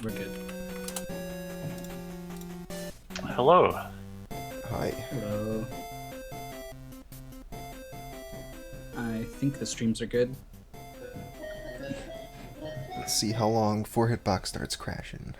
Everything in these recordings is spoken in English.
We're good. Hello. Hi. Hello. I think the streams are good. Let's see how long before Hitbox starts crashing.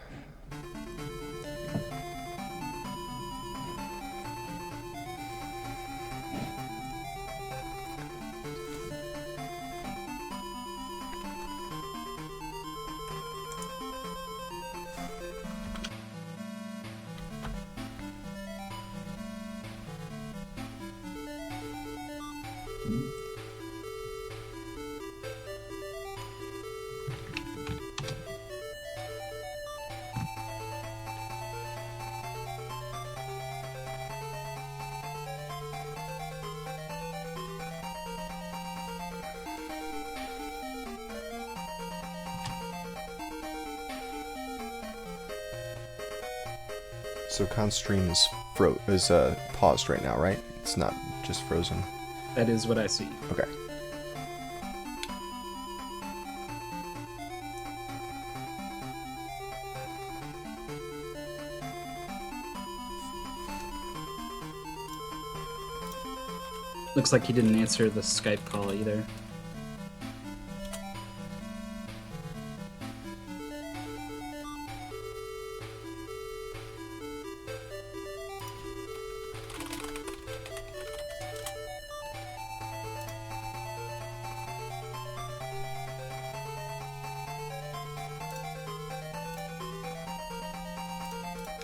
So Khan's stream is paused right now, right? It's not just frozen. That is what I see. Okay. Looks like he didn't answer the Skype call either.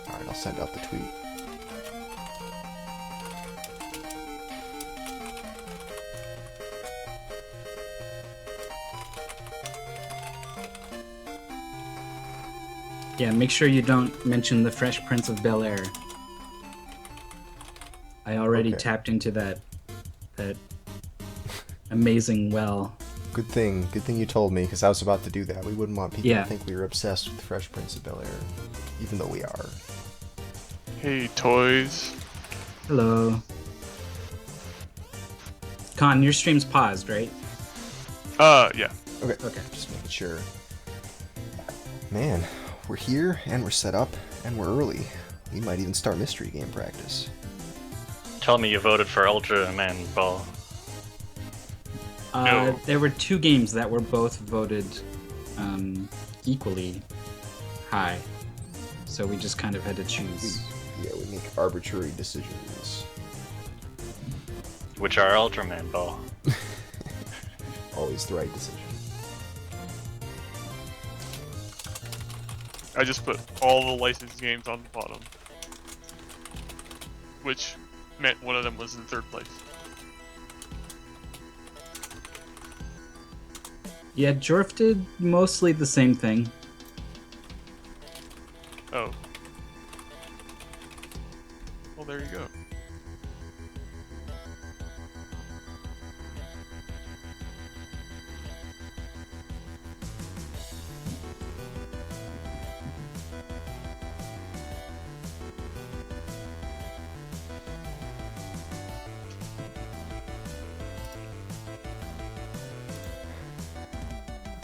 Alright, I'll send out the tweet. Yeah, make sure you don't mention the Fresh Prince of Bel-Air. I already tapped into that amazing well. Good thing you told me, because I was about to do that. We wouldn't want people Yeah. to think we were obsessed with the Fresh Prince of Bel-Air, even though we are. Hey, toys. Hello. Khan, your stream's paused, right? Yeah. Okay. Okay. Just making sure. Man, we're here, and we're set up, and we're early. We might even start mystery game practice. Tell me you voted for Ultra Man Ball. No. There were two games that were both voted equally high, so we just kind of had to choose. We make arbitrary decisions. Which are Ultraman Ball. Always the right decision. I just put all the licensed games on the bottom. Which meant one of them was in third place. Yeah, Jorf did mostly the same thing. Oh. Well, there you go.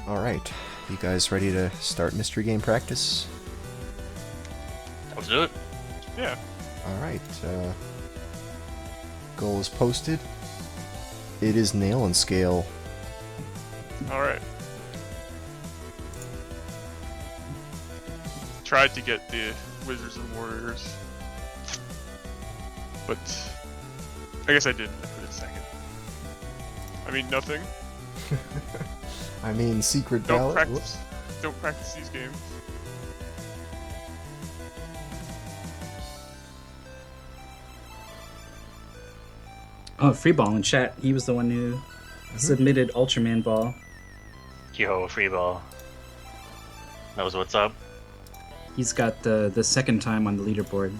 Alright, you guys ready to start mystery game practice? Let's do it. Yeah. Alright, goal is posted. It is nail and scale. Alright. Tried to get the Wizards and Warriors. But I guess I didn't for the second. I mean, nothing. I mean, secret Don't ballot. practice. Don't practice these games. Oh, Freeball in chat. He was the one who submitted Ultraman Ball. Yo, free ball. Knows what's up. He's got the second time on the leaderboard,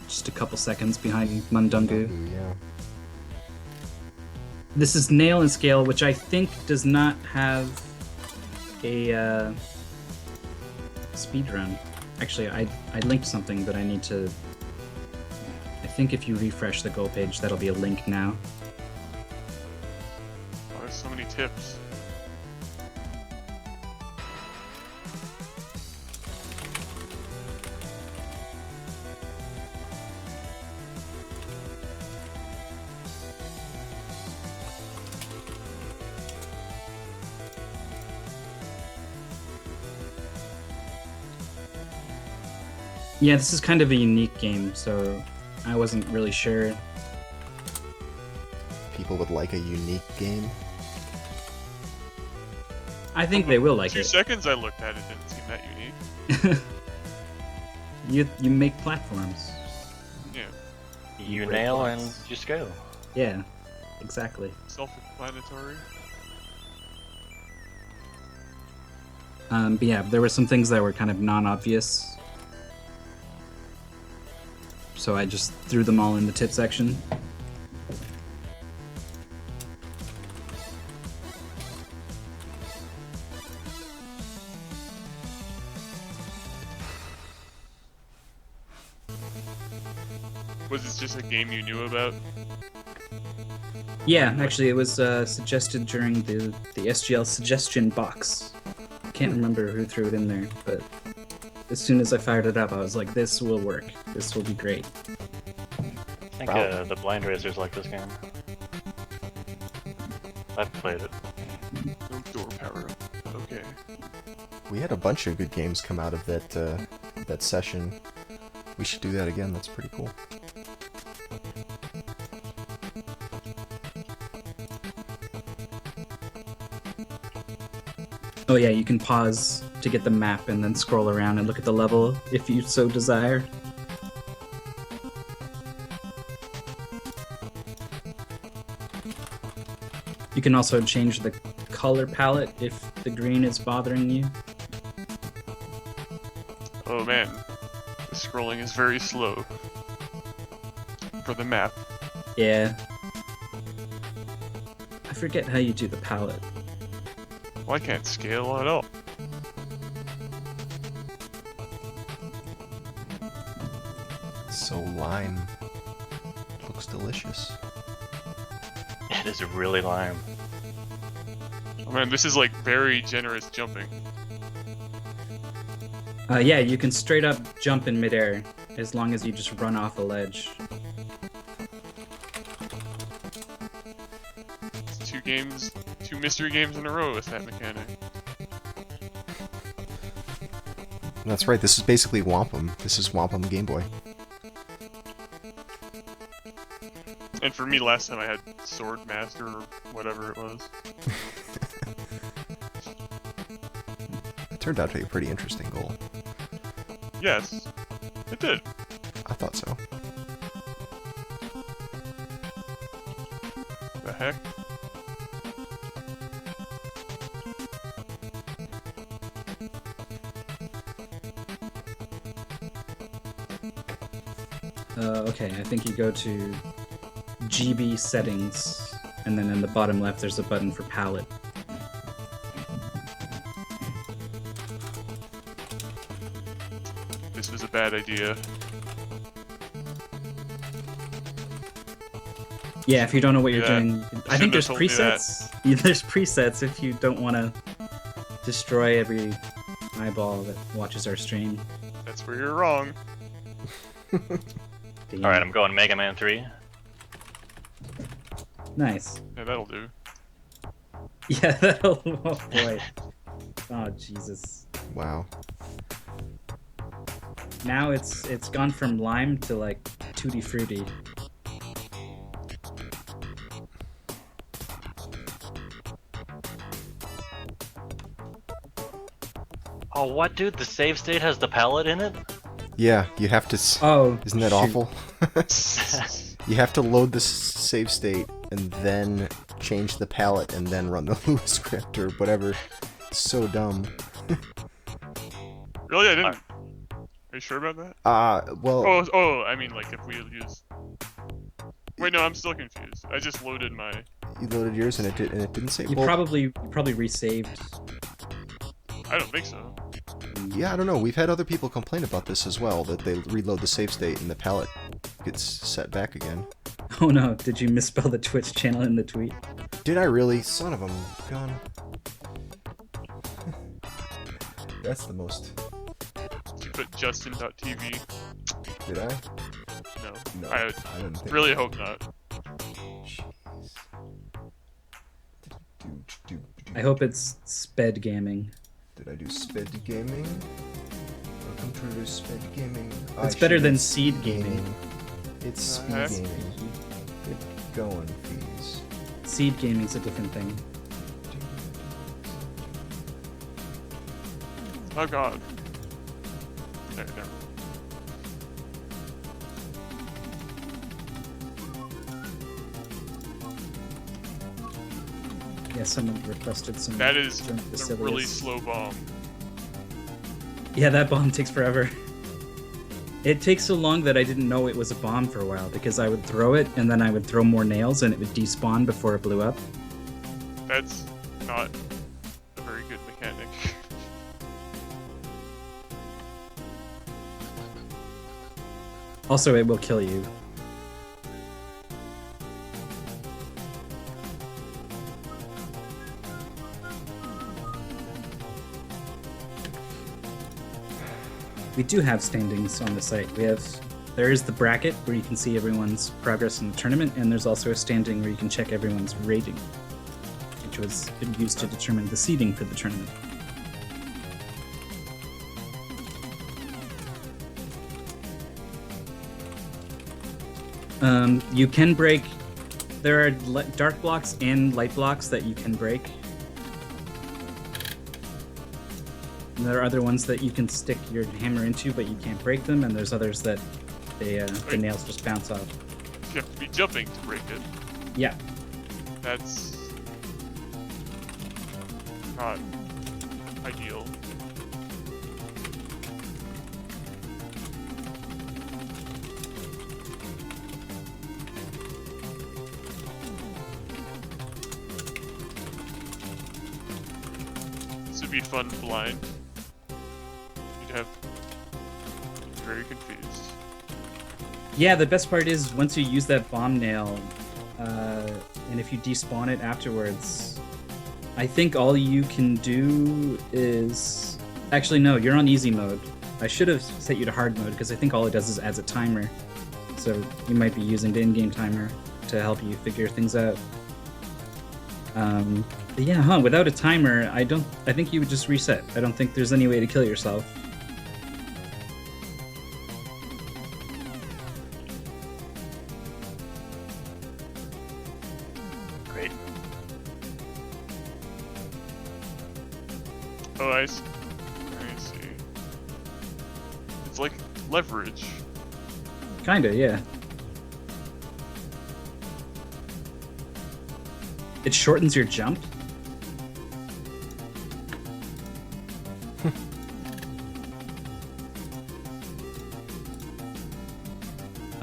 just a couple seconds behind Mundungu. Yeah. This is Nail and Scale, which I think does not have a speedrun. Actually, I linked something, but I need to... I think if you refresh the goal page, that'll be a link now. Oh, there's so many tips. Yeah, this is kind of a unique game, so I wasn't really sure. People would like a unique game. I think they will like 2 it. seconds I looked at it, didn't seem that unique. You make platforms. Yeah, You Great nail blocks. and you scale. Yeah, exactly. self-explanatory. But yeah, there were some things that were kind of non-obvious. So I just threw them all in the tip section. Was this just a game you knew about? Yeah, actually, it was suggested during the SGL suggestion box. Can't remember who threw it in there, but as soon as I fired it up, I was like, this will work. This will be great. I think Wow. the blind racers like this game. I've played it. No door power up. Okay. We had a bunch of good games come out of that session. We should do that again. That's pretty cool. Oh yeah, you can pause to get the map and then scroll around and look at the level if you so desire. You can also change the color palette if the green is bothering you. Oh man, the scrolling is very slow for the map. Yeah. I forget how you do the palette. Well, I can't scale at all. So lime. Looks delicious. It is really lime. Oh man, this is like very generous jumping. Yeah, you can straight up jump in midair as long as you just run off a ledge. It's two mystery games in a row with that mechanic. That's right. This is basically Wampum. This is Wampum Game Boy. And for me, last time I had Sword Master or whatever it was. It turned out to be a pretty interesting goal. Yes, it did. I thought so. The heck? Okay, I think you go to GB settings, and then in the bottom left there's a button for palette. This was a bad idea. Yeah, if you don't know what you're Yeah. doing, I Shouldn't think there's have told me that. presets. Yeah, there's presets if you don't want to destroy every eyeball that watches our stream. That's where you're wrong. Damn. Alright, I'm going Mega Man 3. Nice. Yeah, that'll do. Yeah, that'll. Oh boy. Oh Jesus. Wow. Now it's gone from lime to like tutti frutti. Oh, what, dude? The save state has the palette in it? Yeah, you have to. Oh, Isn't that shoot. awful? You have to load the save state and then change the palette and then run the Lua script or whatever. It's so dumb. Really? I didn't. Are you sure about that? Well, Oh, I mean, like, if we use... Wait, no, I'm still confused. I just loaded my... you loaded yours and it didn't save. You Well, probably resaved. I don't think so. yeah, I don't know. We've had other people complain about this as well, that they reload the save state and the palette gets set back again. Oh no! Did you misspell the Twitch channel in the tweet? Did I really? Son of a gun. That's the most. Did you put Justin.tv? Did I? No. No, I didn't think. really hope not. Jeez. I hope it's sped gaming. Did I do sped gaming? Welcome to Respect Gaming. It's better than seed gaming. It's speed Heck? gaming. Good going, fees. Seed gaming's a different thing. Oh god. There, there. Yeah, someone requested some. That is drunk a Basilius. really slow bomb. Yeah, that bomb takes forever. It takes so long that I didn't know it was a bomb for a while because I would throw it and then I would throw more nails and it would despawn before it blew up. That's not a very good mechanic. Also, it will kill you. We do have standings on the site. There is the bracket where you can see everyone's progress in the tournament, and there's also a standing where you can check everyone's rating, which was used to determine the seeding for the tournament. You can break. There are dark blocks and light blocks that you can break. And there are other ones that you can stick your hammer into, but you can't break them, and there's others that the nails just bounce off. You have to be jumping to break it. Yeah. That's not ideal. This would be fun blind. You'd have very confused. Yeah, the best part is once you use that bomb nail, and if you despawn it afterwards, I think all you can do is... Actually, no, you're on easy mode. I should have set you to hard mode, because I think all it does is adds a timer. So you might be using the in-game timer to help you figure things out. But yeah, without a timer, I think you would just reset. I don't think there's any way to kill yourself. Great. Oh, I see. It's like leverage. Kinda, yeah. It shortens your jump?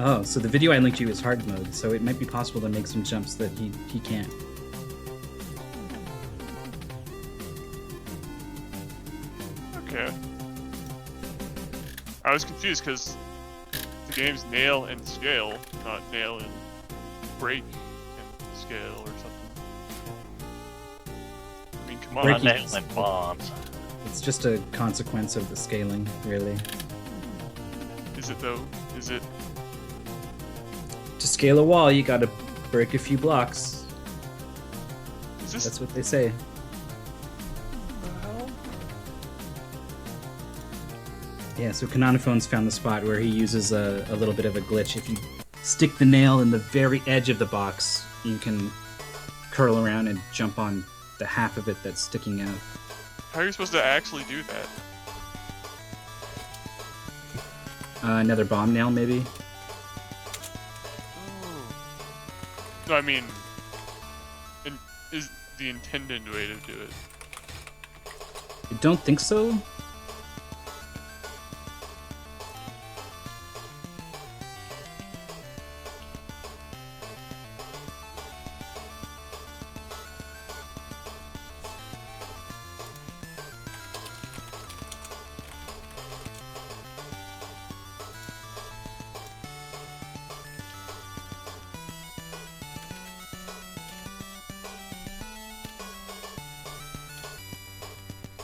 Oh, so the video I linked you is hard mode, so it might be possible to make some jumps that he can't. Okay. I was confused because the game's nail and scale, not nail and break and scale or something. I mean, come on. Breaking- Nail and bombs. It's just a consequence of the scaling, really. Is it though? Is it? To scale a wall, you gotta break a few blocks. Is this? That's what they say. the hell? Yeah, so Canonophone's found the spot where he uses a little bit of a glitch. If you stick the nail in the very edge of the box, you can curl around and jump on the half of it that's sticking out. How are you supposed to actually do that? Another bomb nail, maybe? No, I mean, is the intended way to do it? I don't think so.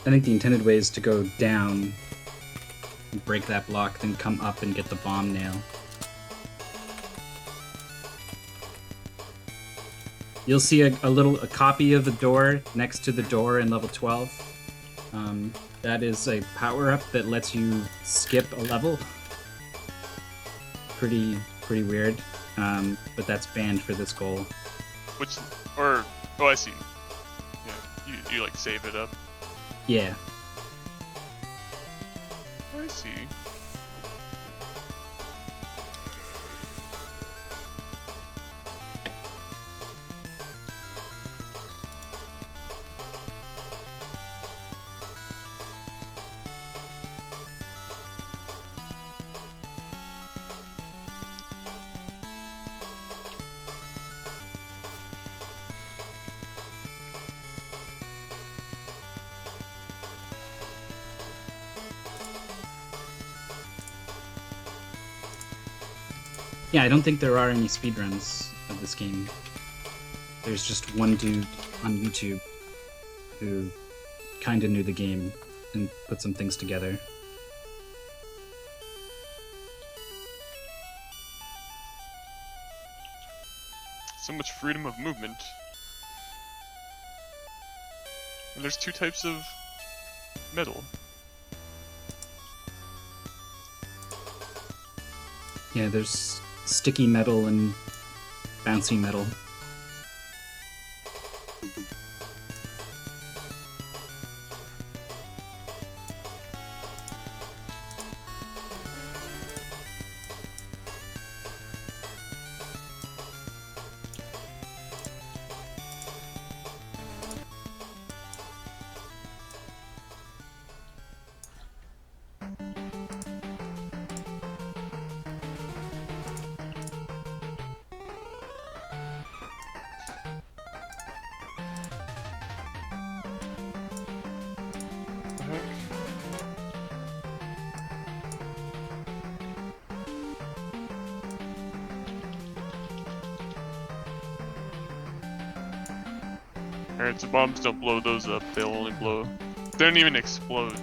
I think the intended way is to go down, and break that block, then come up and get the bomb nail. You'll see a copy of the door next to the door in level 12. That is a power-up that lets you skip a level. Pretty weird. But that's banned for this goal. Which, or, oh, I see. Yeah, you like save it up. Yeah. I see. Yeah, I don't think there are any speedruns of this game. There's just one dude on YouTube who kind of knew the game and put some things together. So much freedom of movement. And there's two types of metal. Yeah, there's sticky metal and bouncy metal. Alright, so bombs don't blow those up, they'll only blow... They don't even explode.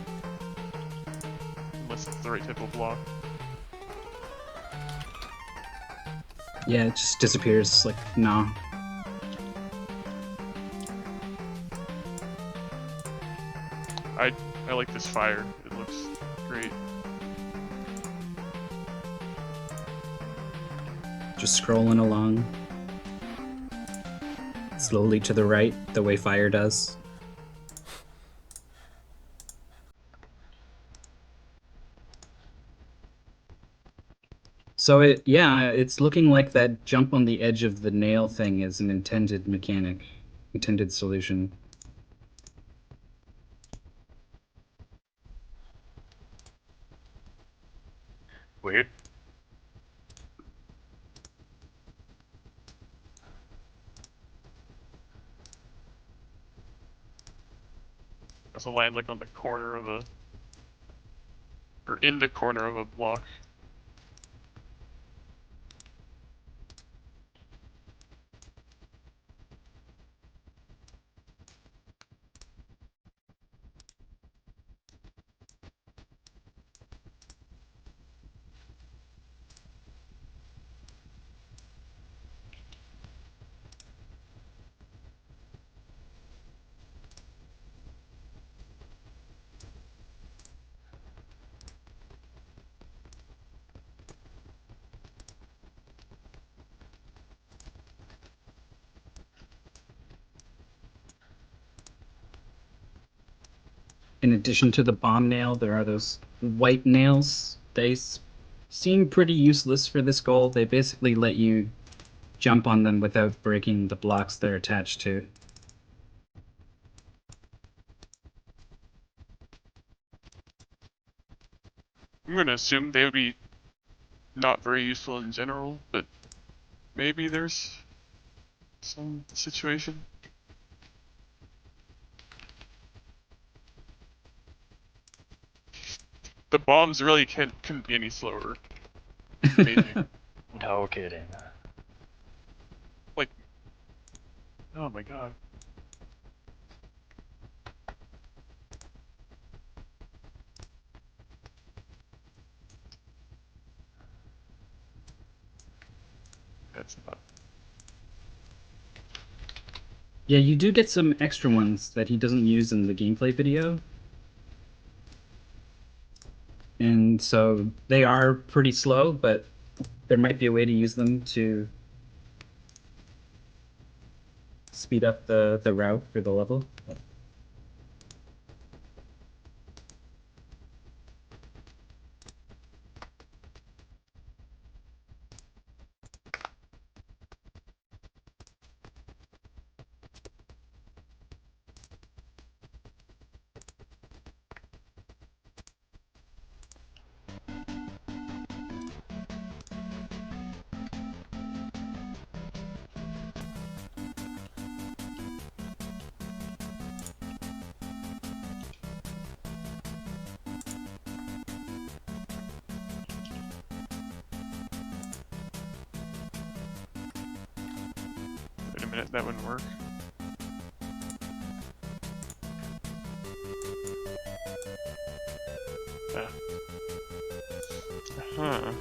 Unless it's the right type of block. Yeah, it just disappears, like, nah. I like this fire, it looks great. Just scrolling along. Slowly to the right, the way fire does. So it's looking like that jump on the edge of the nail thing is an intended mechanic, intended solution. Weird. Also land like on the corner of a... Or in the corner of a block. In addition to the bomb nail, there are those white nails. Seem pretty useless for this goal. They basically let you jump on them without breaking the blocks they're attached to. I'm gonna assume they would be not very useful in general, but maybe there's some situation. The bombs really couldn't be any slower. It's amazing. No kidding. Like, oh my god. That's not... Yeah, you do get some extra ones that he doesn't use in the gameplay video. and so they are pretty slow, but there might be a way to use them to speed up the route for the level. Wait a minute, that wouldn't work. Yeah. Huh.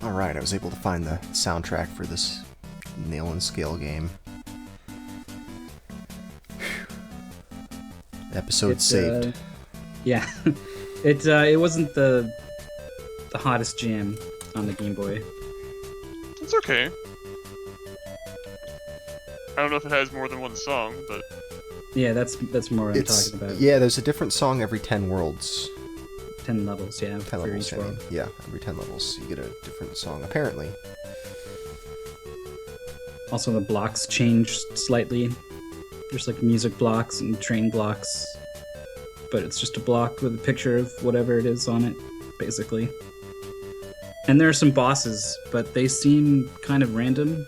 Alright, I was able to find the soundtrack for this nail and scale game. Episode saved. Yeah, it wasn't the hottest jam on the Game Boy. It's okay. I don't know if it has more than one song, but Yeah, that's more what I'm It's talking about. yeah, there's a different song every 10 worlds. 10 levels, yeah, 10 for levels, each I mean. world. Yeah, every 10 levels you get a different song, apparently. Also, the blocks changed slightly. There's like music blocks and train blocks, but it's just a block with a picture of whatever it is on it, basically. And there are some bosses, but they seem kind of random.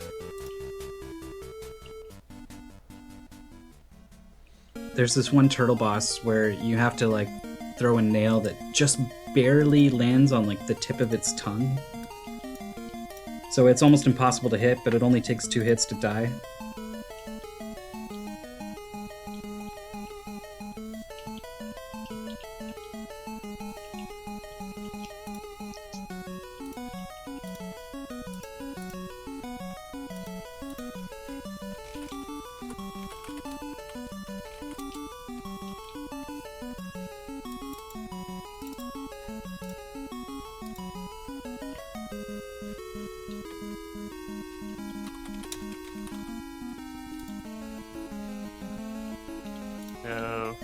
There's this one turtle boss where you have to like throw a nail that just barely lands on like the tip of its tongue. So it's almost impossible to hit, but it only takes 2 hits to die. no.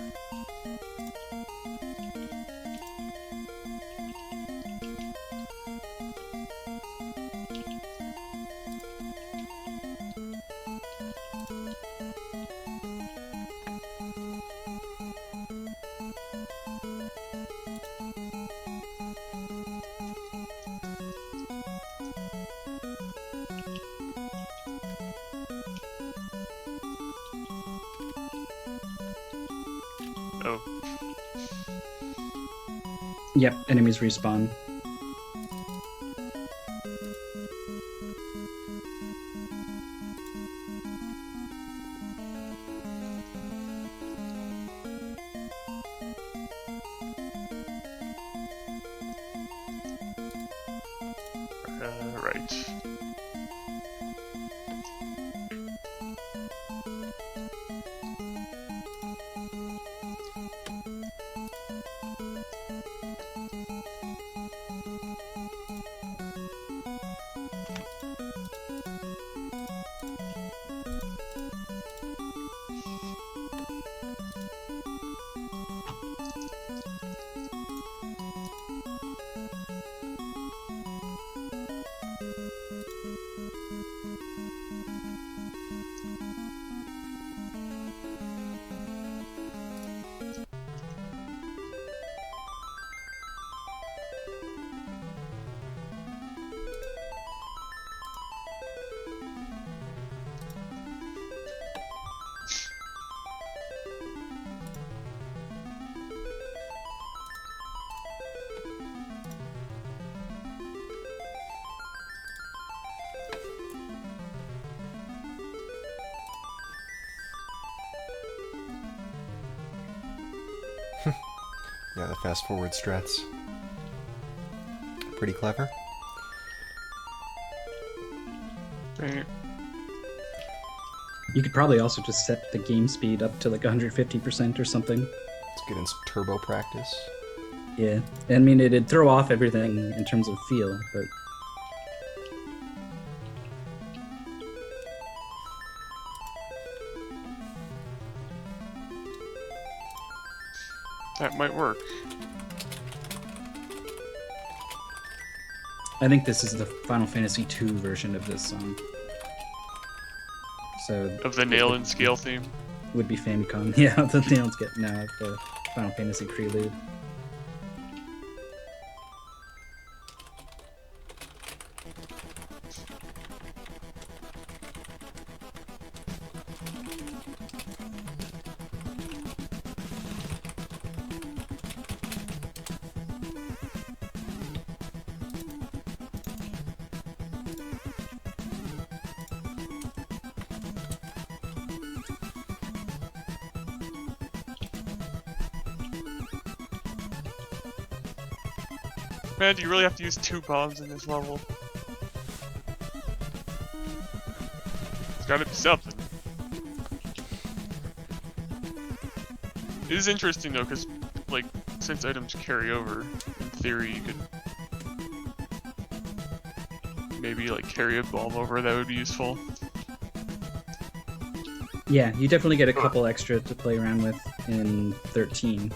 Oh, Yep, enemies respawn. right. Yeah, the fast forward strats. Pretty clever. Right. You could probably also just set the game speed up to like 150% or something. Let's get in some turbo practice. Yeah, I mean, it'd throw off everything in terms of feel, but... That might work. I think this is the Final Fantasy II version of this song. So Of the nail and scale theme. would be Famicom. Yeah, the nails get now the Final Fantasy Prelude. Man, do you really have to use 2 bombs in this level? It's gotta be something. It is interesting though, because, like, since items carry over, in theory you could maybe, like, carry a bomb over, that would be useful. Yeah, you definitely get a couple extra to play around with in 13.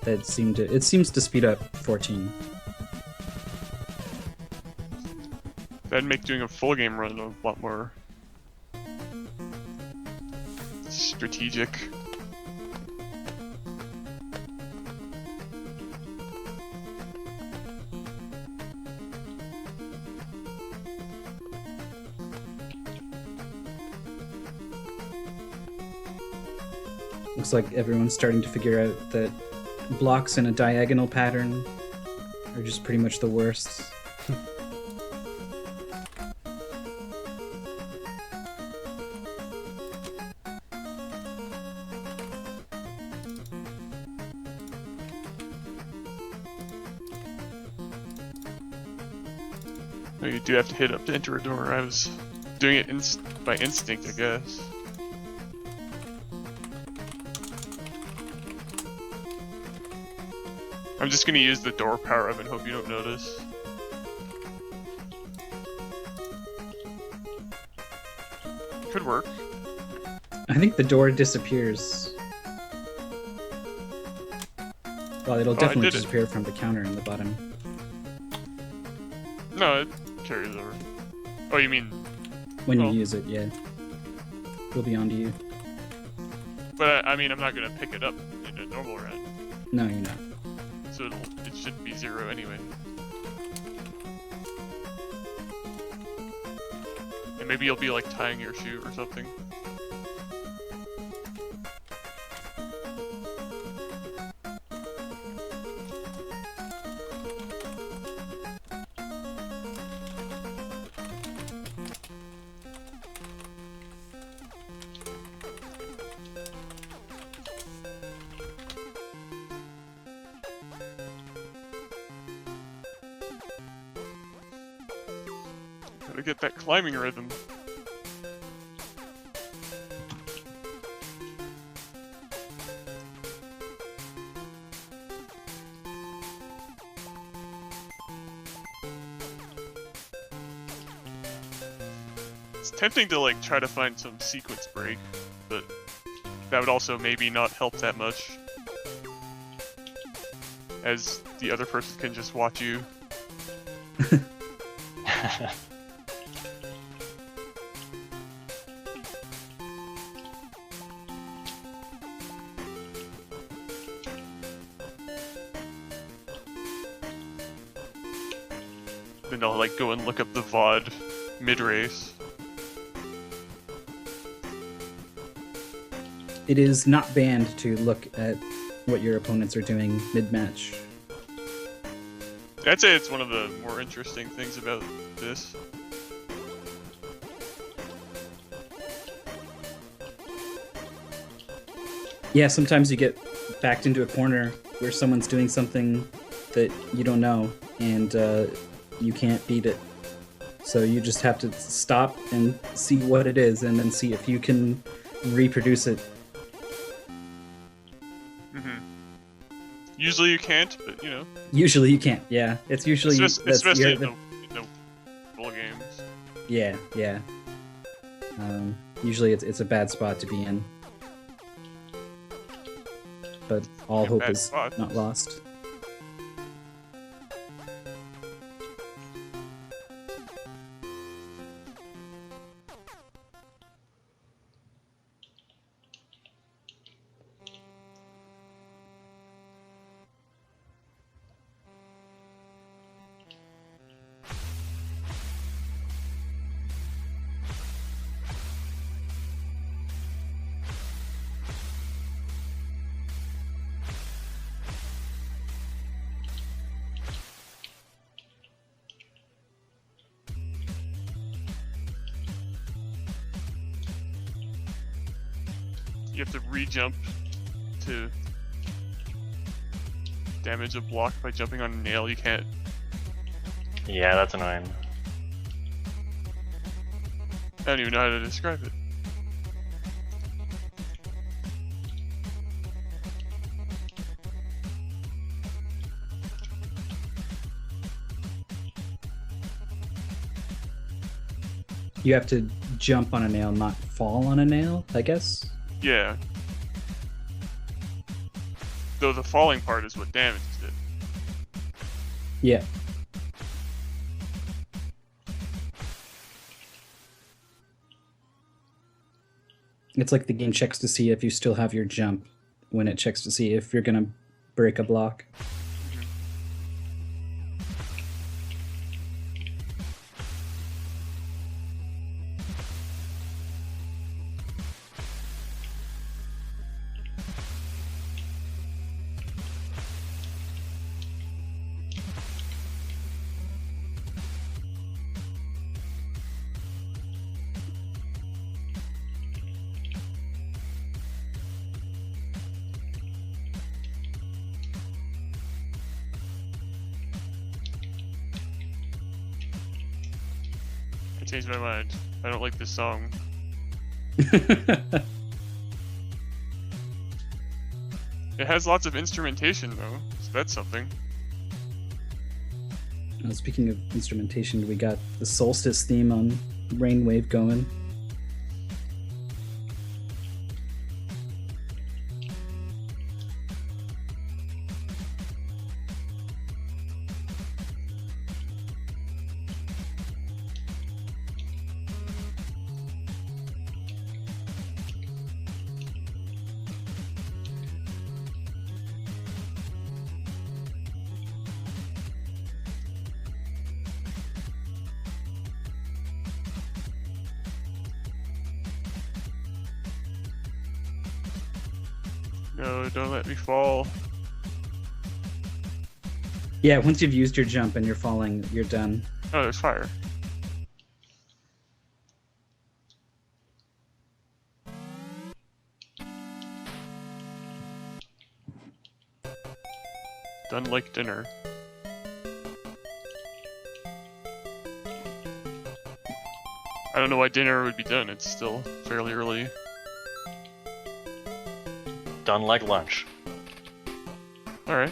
That seems to speed up 14. That'd make doing a full game run a lot more strategic. Looks like everyone's starting to figure out that blocks in a diagonal pattern are just pretty much the worst. Oh, you do have to hit up to enter a door. I was doing it by instinct, I guess. I'm just gonna use the door power-up and hope you don't notice. Could work. I think the door disappears. Well, it'll definitely did it. disappear from the counter in the bottom. No, it carries over. Oh, you mean... When you Oh. use it, yeah. It'll be onto you. But, I mean, I'm not gonna pick it up in a normal run. No, you're not. So it should be 0 anyway. And maybe you'll be, like, tying your shoe or something. Gotta get that climbing rhythm. It's tempting to like try to find some sequence break, but that would also maybe not help that much, as the other person can just watch you. Then I'll like go and look up the VOD mid-race. It is not banned to look at what your opponents are doing mid-match. I'd say it's one of the more interesting things about this. Yeah, sometimes you get backed into a corner where someone's doing something that you don't know, and you can't beat it. So you just have to stop and see what it is, and then see if you can reproduce it. Usually you can't, but you know. Usually you can't. Yeah, it's usually Especially in the full games. Yeah, yeah. Usually it's a bad spot to be in, but all Yeah, hope bad is spot. not lost. You have to re-jump to damage a block by jumping on a nail. You can't. Yeah, that's annoying. I don't even know how to describe it. You have to jump on a nail, not fall on a nail, I guess. Yeah. Though the falling part is what damages it. Yeah. It's like the game checks to see if you still have your jump when it checks to see if you're gonna break a block. I changed my mind. I don't like this song. It has lots of instrumentation though, so that's something. Speaking of instrumentation, we got the Solstice theme on Rainwave going. No, don't let me fall. Yeah, once you've used your jump and you're falling, you're done. Oh, there's fire. Done like dinner. I don't know why dinner would be done, it's still fairly early. Done like lunch. Alright.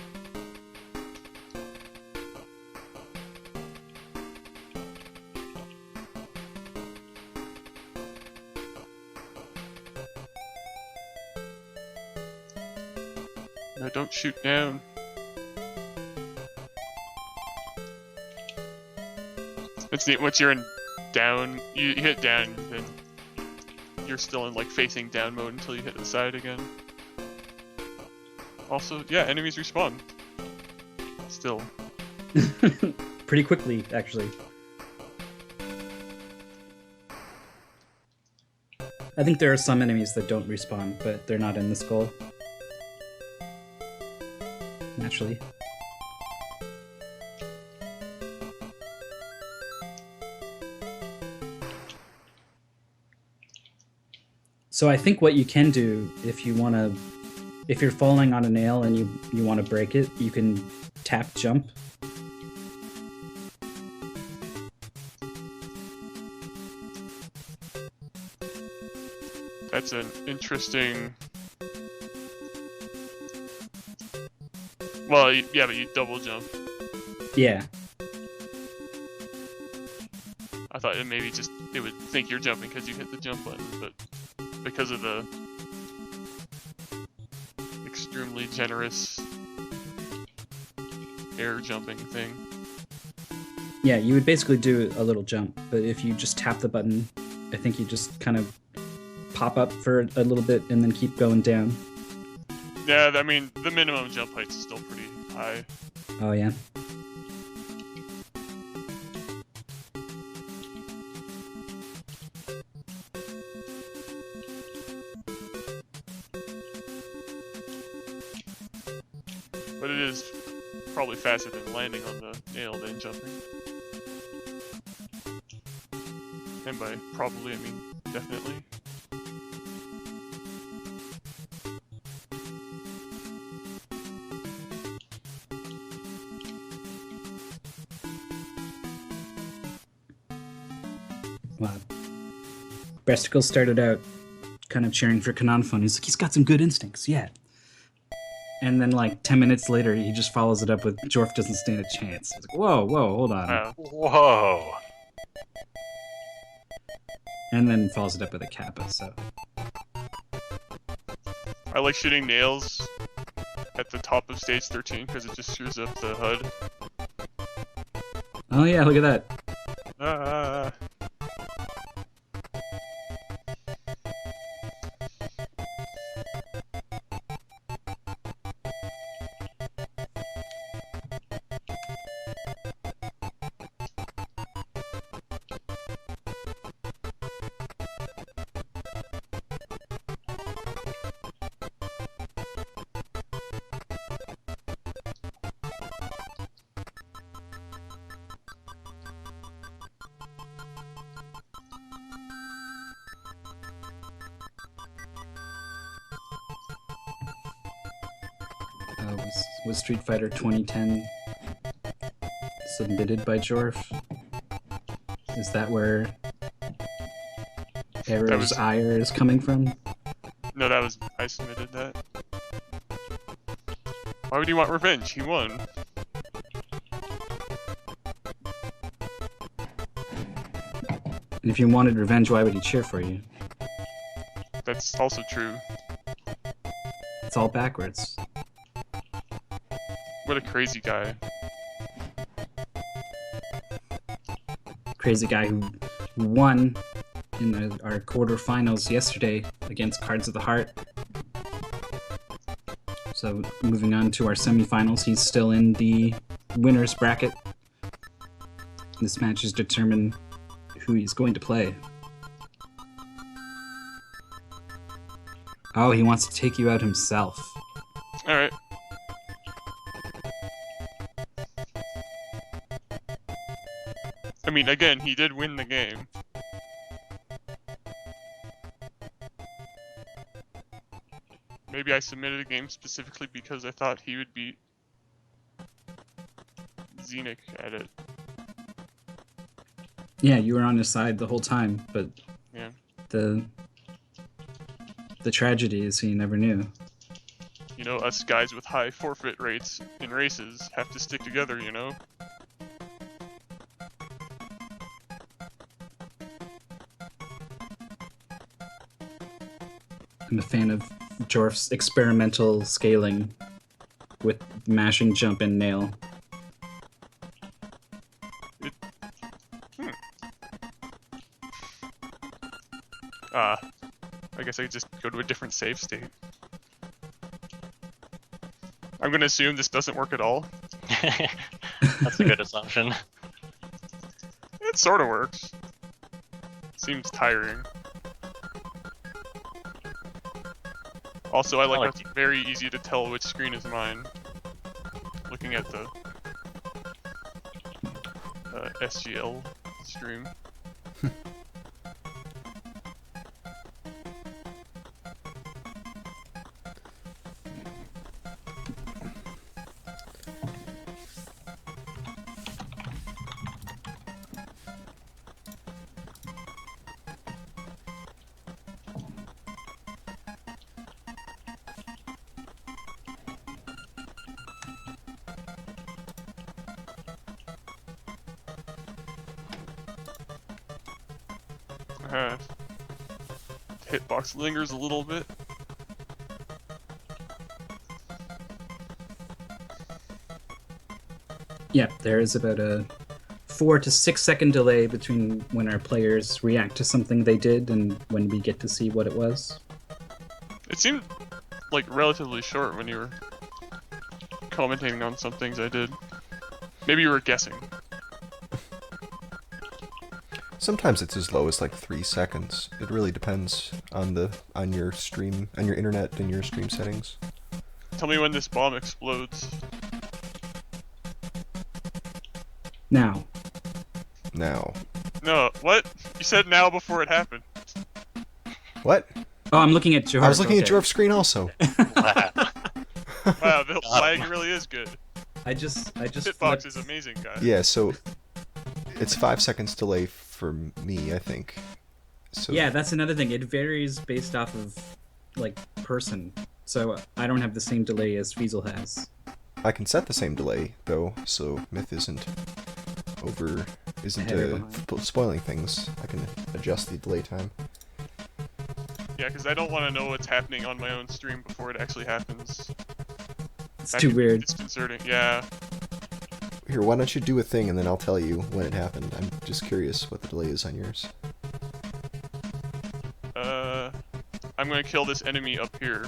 No, don't shoot down. That's neat. Once you're in down, you hit down, then you're still in like facing down mode until you hit the side again. Also, yeah, enemies respawn. Still. Pretty quickly, actually. I think there are some enemies that don't respawn, but they're not in this goal. Naturally. So I think what you can do if you want to if you're falling on a nail and you want to break it, you can tap jump. That's an interesting. Well, yeah, but you double jump. Yeah. I thought it maybe just it would think you're jumping because you hit the jump button, but because of the extremely generous air jumping thing. Yeah, you would basically do a little jump, but if you just tap the button, I think you just kind of pop up for a little bit and then keep going down. Yeah, I mean, the minimum jump height's still pretty high. Oh, yeah. But it is probably faster than landing on the nail than jumping. And by probably, I mean definitely. Wow. Breasticle started out kind of cheering for Kananfun. He's like, he's got some good instincts, yeah. And then, like, 10 minutes later, he just follows it up with Jorf doesn't stand a chance. It's like, whoa, hold on. Whoa. And then follows it up with a Kappa, so. I like shooting nails at the top of stage 13 because it just screws up the HUD. Oh, yeah, look at that. Ah. Was Street Fighter 2010 submitted by Jorf? Is that where Arrow's ire is coming from? No, I submitted that. Why would he want revenge? He won. And if you wanted revenge, why would he cheer for you? That's also true. It's all backwards. What a crazy guy. Crazy guy who won in our quarterfinals yesterday against Cards of the Heart. So moving on to our semifinals, he's still in the winner's bracket. This match is determined who he's going to play. Oh, he wants to take you out himself. Alright. I mean, again, he did win the game. Maybe I submitted a game specifically because I thought he would beat Xenic at it. Yeah, you were on his side the whole time, but yeah. The tragedy is he never knew. You know, us guys with high forfeit rates in races have to stick together, you know? I'm a fan of Jorf's experimental scaling with mashing, jump, and nail. I guess I could just go to a different save state. I'm gonna assume this doesn't work at all. That's a good assumption. It sort of works. Seems tiring. Also, I like how it's very easy to tell which screen is mine. Looking at the SGL stream. Hitbox lingers a little bit. Yeah, there is about a 4 to 6 second delay between when our players react to something they did and when we get to see what it was. It seemed like relatively short when you were commenting on some things I did. Maybe you were guessing. Sometimes it's as low as like 3 seconds. It really depends on your stream, on your internet and your stream settings. Tell me when this bomb explodes. Now. Now. No, what? You said now before it happened. What? Oh, I'm looking at Jorf. I was looking at Jorf's screen also. Wow. Wow, the lag really is good. I just Hitbox flipped. is amazing, guys. Yeah, so it's 5 seconds delay for me, I think. So Yeah, that's another thing. It varies based off of like person. So I don't have the same delay as Feasel has. I can set the same delay though, so Myth isn't Ahead or behind. spoiling things. I can adjust the delay time. Yeah, because I don't want to know what's happening on my own stream before it actually happens. It's That too can be weird. disconcerting. Yeah. Here, why don't you do a thing and then I'll tell you when it happened. I'm just curious what the delay is on yours. I'm gonna kill this enemy up here.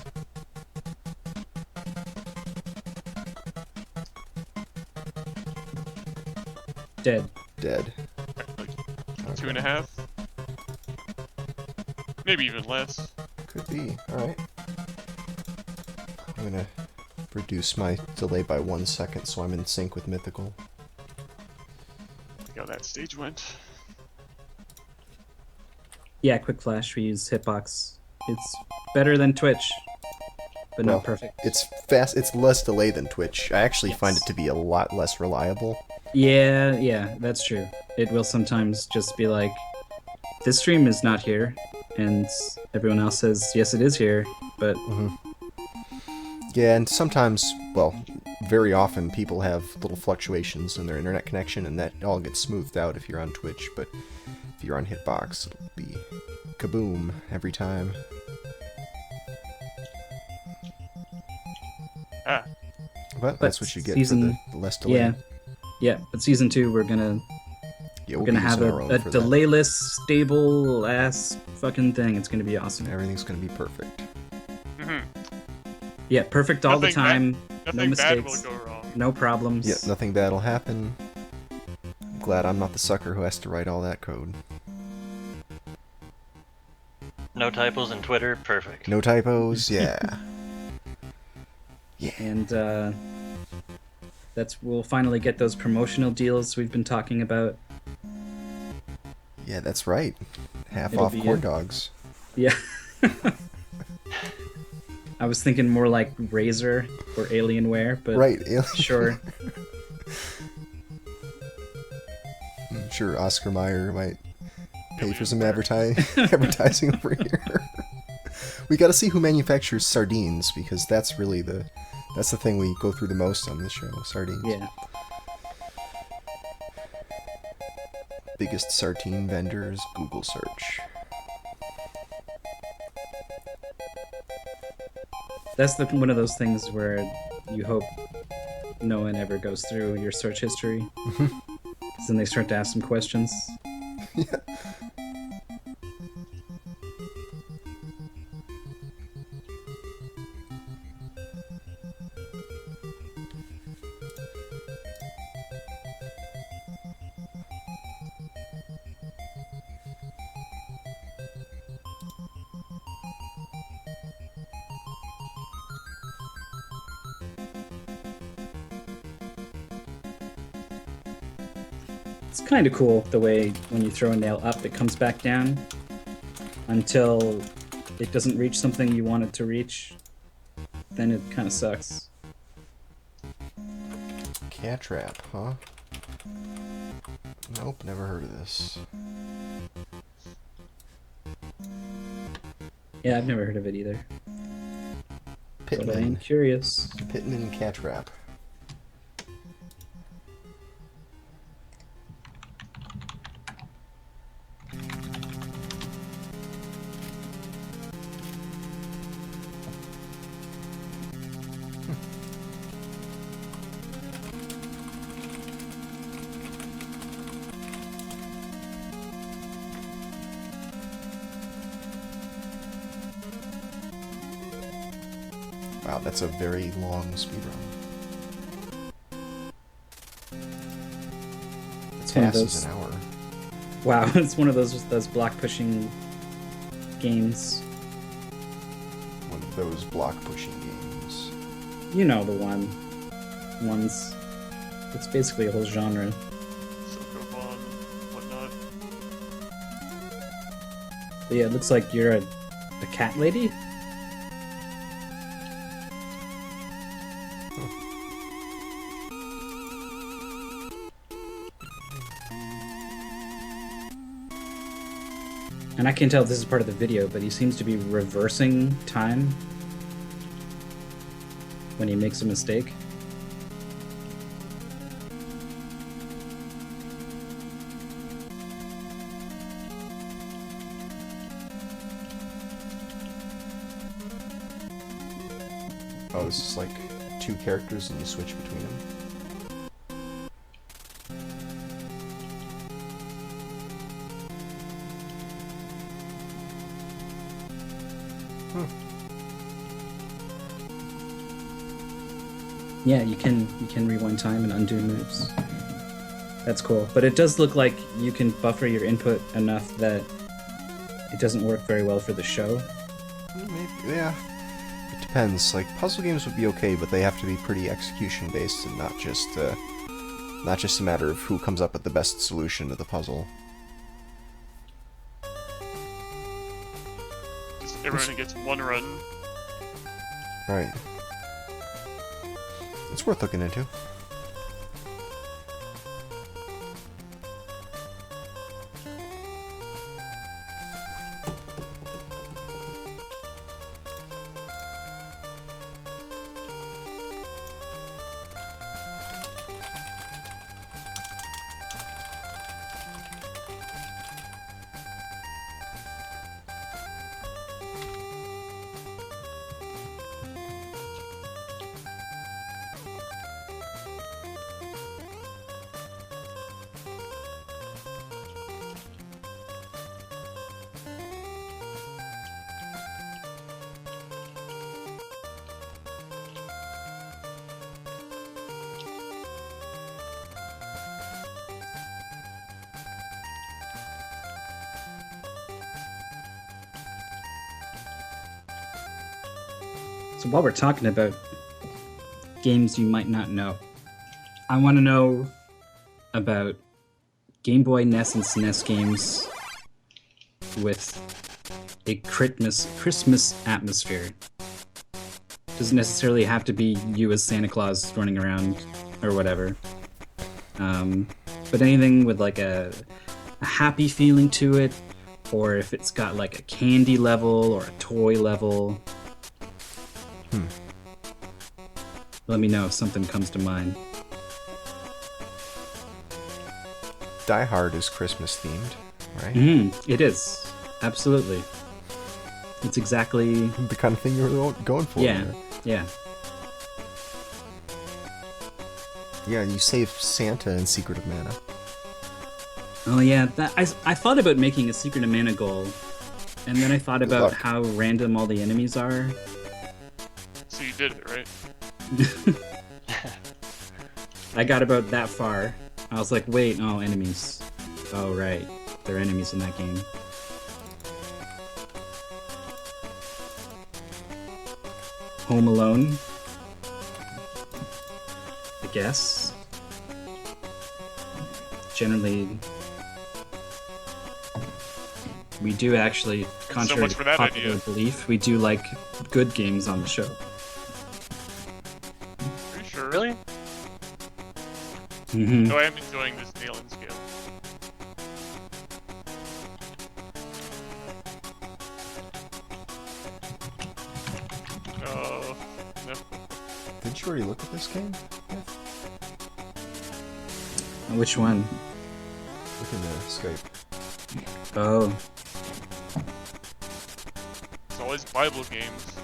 Dead. Dead. Like Okay. 2.5. Maybe even less. Could be. Alright. I'm gonna reduce my delay by 1 second so I'm in sync with Mythical. See how that stage went. Yeah, quick flash. We use Hitbox. It's better than Twitch, but Well, not perfect. It's fast. It's less delay than Twitch. I actually find it Yes. to be a lot less reliable. Yeah, that's true. It will sometimes just be like, this stream is not here, and everyone else says, yes, it is here, but Yeah, and sometimes, well, very often people have little fluctuations in their internet connection, and that all gets smoothed out if you're on Twitch, but if you're on Hitbox, it'll be kaboom every time. Ah, But that's what you get season- for the less delay. yeah. But season 2, we're gonna Yeah, we're we'll gonna be have using our own a for that. delayless, stable ass fucking thing. It's gonna be awesome. Everything's gonna be perfect. Yeah, perfect all the Nothing bad- time. nothing no bad mistakes. will go wrong. No problems. Yeah, nothing bad will happen. I'm glad I'm not the sucker who has to write all that code. No typos in Twitter, perfect. No typos, yeah. And we'll finally get those promotional deals we've been talking about. Yeah, that's right. Half It'll off be corn it. dogs. Yeah. I was thinking more like Razer or Alienware, but Right, sure. I'm sure Oscar Mayer might pay for some advertising over here. We gotta see who manufactures sardines, because that's really the thing we go through the most on this show, sardines. Yeah. Biggest sardine vendor is Google search. That's one of those things where you hope no one ever goes through your search history. 'Cause then they start to ask some questions. Yeah. It's kind of cool the way when you throw a nail up, it comes back down until it doesn't reach something you want it to reach. Then it kind of sucks. Cat trap, huh? Nope, never heard of this. Yeah, I've never heard of it either. But I am Pittman. curious. Pittman cat trap. Wow, that's a very long speedrun. It's one of Tasks those. an hour. Wow, it's one of those block pushing games. One of those block pushing games. You know the ones. It's basically a whole genre. Sokoban, whatnot. But yeah, it looks like you're a cat lady. And I can tell this is part of the video, but he seems to be reversing time when he makes a mistake. Oh, this is like 2 characters and you switch between them. Yeah, you can rewind time and undo moves. That's cool. But it does look like you can buffer your input enough that it doesn't work very well for the show. Maybe, yeah. It depends. Like, puzzle games would be okay, but they have to be pretty execution based and not just a matter of who comes up with the best solution to the puzzle. Just everyone gets one run. Right. It's worth looking into. So while we're talking about games you might not know, I want to know about Game Boy, NES, and SNES games with a Christmas atmosphere. Doesn't necessarily have to be you as Santa Claus running around or whatever. But anything with like a happy feeling to it, or if it's got like a candy level or a toy level. Let me know if something comes to mind. Die Hard is Christmas themed, right? It is. Absolutely. It's exactly... The kind of thing you're going for. Yeah, there. yeah. Yeah, you save Santa in Secret of Mana. Oh yeah, I thought about making a Secret of Mana goal, and then I thought Good about luck. how random all the enemies are. So you did it, right? I got about that far. I was like, wait, no, enemies. Oh right, there are enemies in that game. Home Alone, I guess. Generally, we do actually, contrary much to for that popular idea. belief, we do like good games on the show. Are you sure? Really? Mm-hmm. No, I am enjoying this nail and scale. No. Did you already look at this game? Yeah. Which one? Look in the Skype. Oh, It's always Bible games.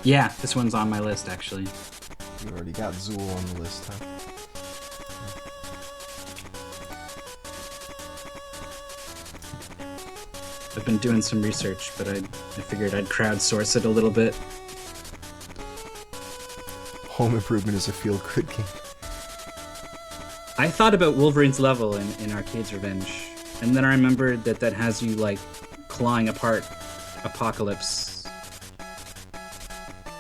yeah, this one's on my list actually. You already got Zool on the list, huh? I've been doing some research, but I figured I'd crowdsource it a little bit. Home Improvement is a feel-good game. I thought about Wolverine's level in Arcade's Revenge, and then I remembered that has you like clawing apart Apocalypse,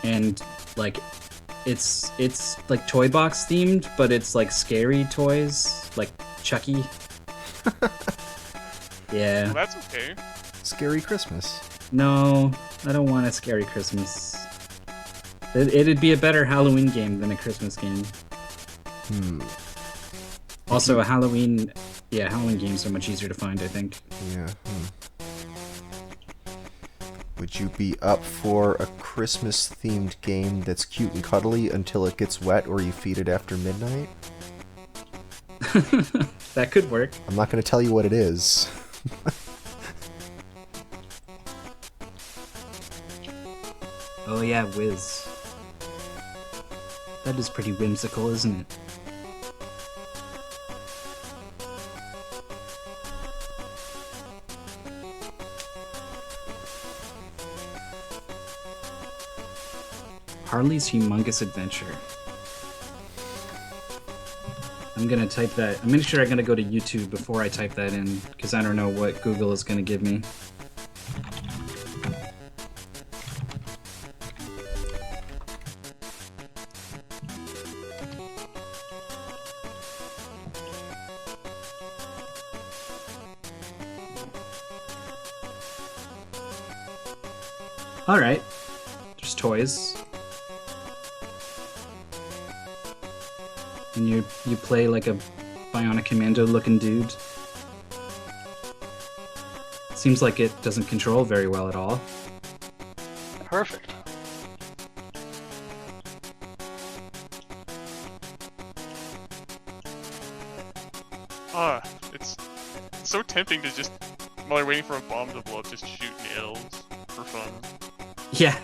and like it's like toy box themed, but it's like scary toys, like Chucky. Yeah. Well, that's okay. Scary Christmas. No, I don't want a scary Christmas. It'd be a better Halloween game than a Christmas game. Also, Halloween games are much easier to find, I think. Yeah. Would you be up for a Christmas-themed game that's cute and cuddly until it gets wet or you feed it after midnight? That could work. I'm not going to tell you what it is. Oh yeah, Wiz. That is pretty whimsical, isn't it? Harley's Humongous Adventure. I'm gonna type that. I'm pretty sure I'm gonna go to YouTube before I type that in, because I don't know what Google is gonna give me. Alright. There's toys. And you play like a Bionic Commando looking dude. Seems like it doesn't control very well at all. Perfect. It's so tempting to just, while you're waiting for a bomb to blow up, just shoot nails for fun. Yeah.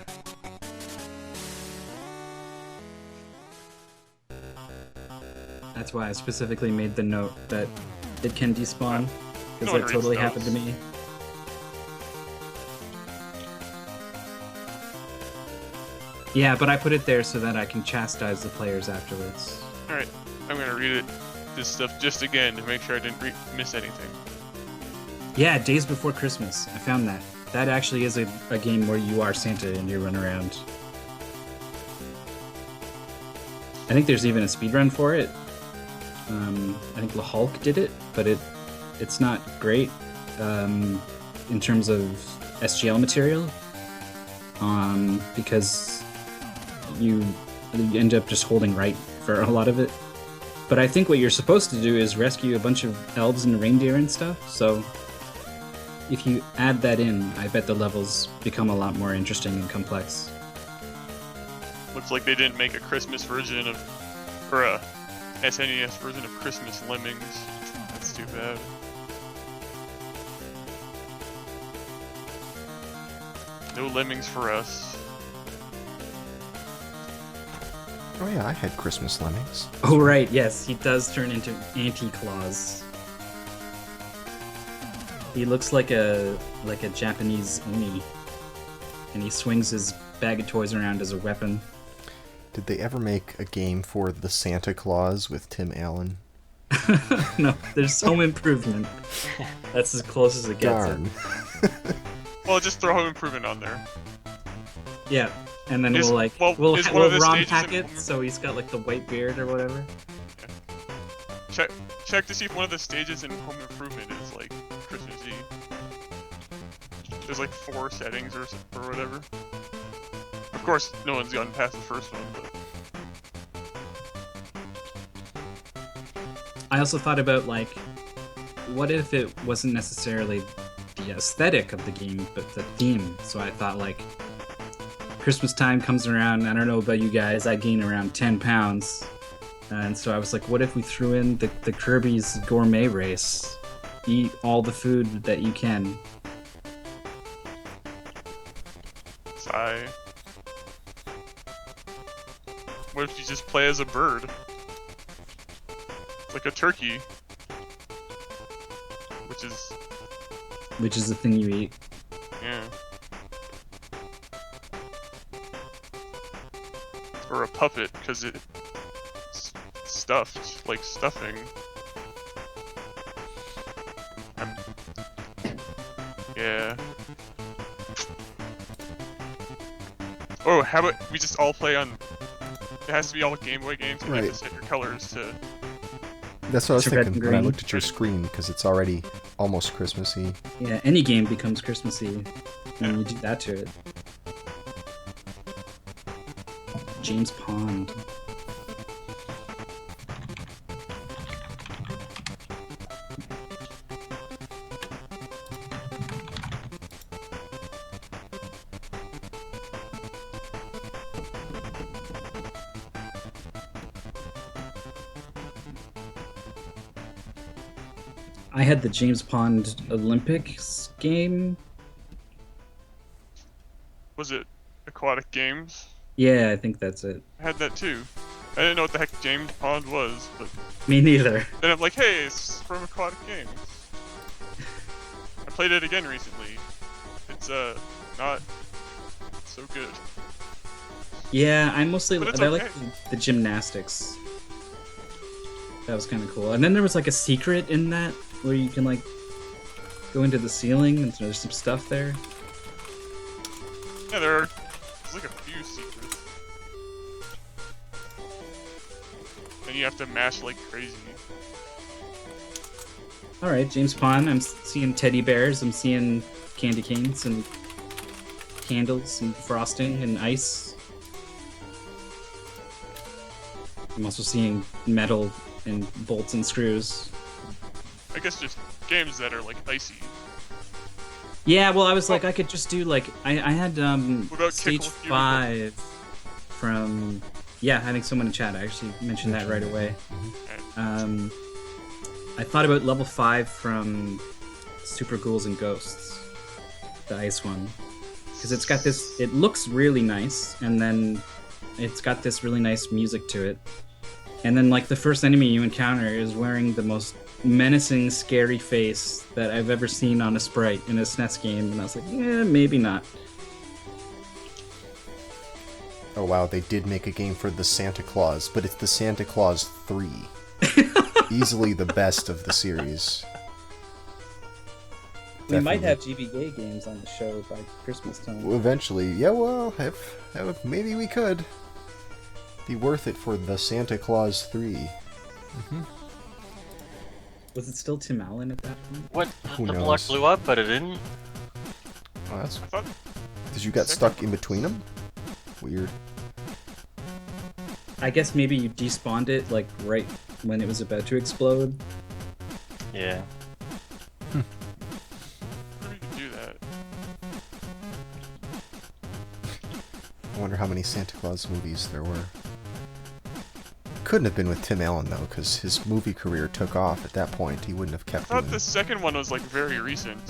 That's why I specifically made the note that it can despawn, because No one that totally reads happened to those. me. Yeah, but I put it there so that I can chastise the players afterwards. Alright, I'm gonna read this stuff just again to make sure I didn't miss anything. Yeah, Days Before Christmas. I found that. That actually is a game where you are Santa and you run around. I think there's even a speedrun for it. I think La Hulk did it, but it's not great in terms of SGL material, because you end up just holding right for a lot of it. But I think what you're supposed to do is rescue a bunch of elves and reindeer and stuff, so if you add that in, I bet the levels become a lot more interesting and complex. Looks like they didn't make a Christmas version of, or a SNES version of Christmas Lemmings. That's too bad. No Lemmings for us. Oh yeah, I had Christmas Lemmings. Oh right, yes, he does turn into Anti-Claus. He looks like a Japanese Oni, and he swings his bag of toys around as a weapon. Did they ever make a game for the Santa Claus with Tim Allen? No, there's Home Improvement. That's as close as it gets. Darn. Well, just throw Home Improvement on there. Yeah, and then Is- we'll well, is one of the ROM stages hack in it, so he's got like the white beard or whatever. Check to see if one of the stages in Home Improvement is like Christmassy. There's like 4 settings or whatever. Of course, no one's gotten past the first one, but I also thought about like, what if it wasn't necessarily the aesthetic of the game, but the theme? So I thought like, Christmas time comes around, I don't know about you guys, I gain around 10 pounds. And so I was like, what if we threw in the Kirby's gourmet race? Eat all the food that you can. sigh. What if you just play as a bird? It's like a turkey. Which is the thing you eat. Yeah. or a puppet because it's stuffed, like stuffing. Yeah. Oh, how about we just all play on... It has to be all Game Boy games, and you have to set your colors to... That's what I was It's red thinking and when I green. looked at your screen, because it's already almost Christmassy. Yeah, any game becomes Christmassy when you do that to it. James Pond. I had the James Pond Olympics game. Was it Aquatic Games? Yeah, I think that's it. I had that too. I didn't know what the heck James Pond was, but Me neither. then I'm like, hey, it's from Aquatic Games. I played it again recently. It's not so good. Yeah, I mostly But it's I like okay. the gymnastics. That was kind of cool. And then there was like a secret in that where you can like go into the ceiling and there's some stuff there. Yeah, there's like a few secrets. And you have to mash like crazy. All right, James Pond. I'm seeing teddy bears. I'm seeing candy canes and candles and frosting and ice. I'm also seeing metal and bolts and screws. I guess just games that are like icy. Yeah, well, I was like, I could just do like I had What about stage Kickle Fury? 5 from having someone in chat. I actually mentioned that right away. I thought about level 5 from Super Ghouls and Ghosts, the ice one, because it's got this. It looks really nice, and then it's got this really nice music to it. And then like the first enemy you encounter is wearing the most menacing, scary face that I've ever seen on a sprite in a SNES game, and I was like, yeah, maybe not. Oh wow, they did make a game for the Santa Claus, but it's the Santa Claus 3. Easily the best of the series. We might Definitely. have GBA games on the show by Christmas time. Well, eventually, yeah, well, maybe we could. Be worth it for the Santa Claus 3. Was it still Tim Allen at that point? What? Who The block knows? blew up, but it didn't? Oh, that's... I thought Did you get stuck in between them? Weird. I guess maybe you despawned it like right when it was about to explode. Yeah. maybe you could do that. I wonder how many Santa Claus movies there were. Couldn't have been with Tim Allen, though, because his movie career took off at that point. He wouldn't have I kept thought doing the second one was like very recent.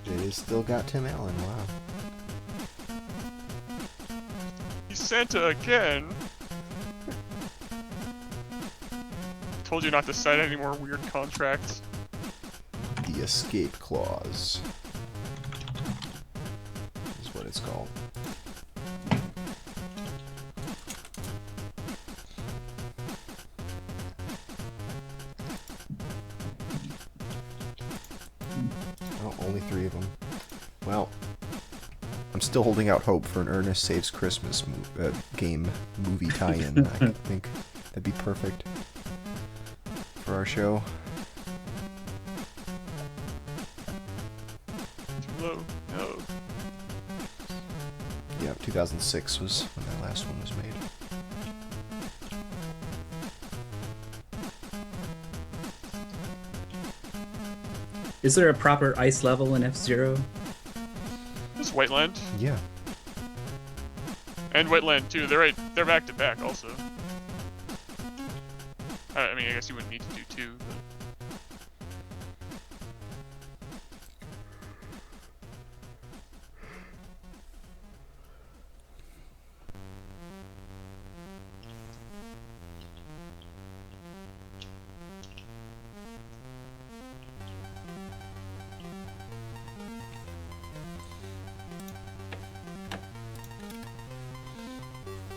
They still got Tim Allen, wow. He's Santa again. Told you not to sign any more weird contracts. The Escape Clause is what it's called. Oh, only 3 of them. Well, I'm still holding out hope for an Ernest Saves Christmas game movie tie-in. I think that'd be perfect for our show. Too low. No. Yeah, 2006 was when that last one was made. Is there a proper ice level in F-Zero? This Whiteland Yeah. and Wetland too. They're back to back also. I mean, I guess you wouldn't need to do 2, but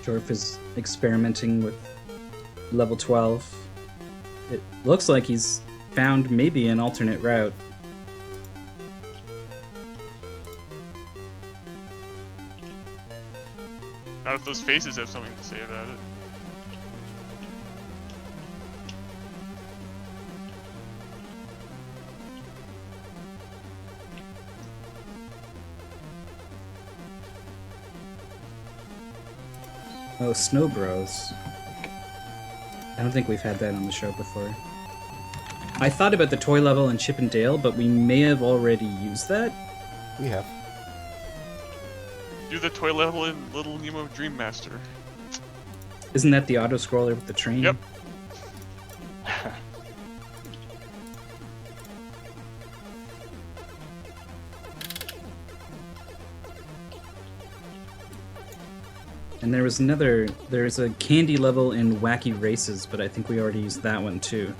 Jorf is experimenting with level 12. It looks like he's found maybe an alternate route. Not if those faces have something to say about it. Oh, Snow Bros. I don't think we've had that on the show before. I thought about the toy level in Chip and Dale, but we may have already used that. We have. Do the toy level in Little Nemo Dream Master. Isn't that the auto-scroller with the train? Yep. And there's a candy level in Wacky Races, but I think we already used that one too.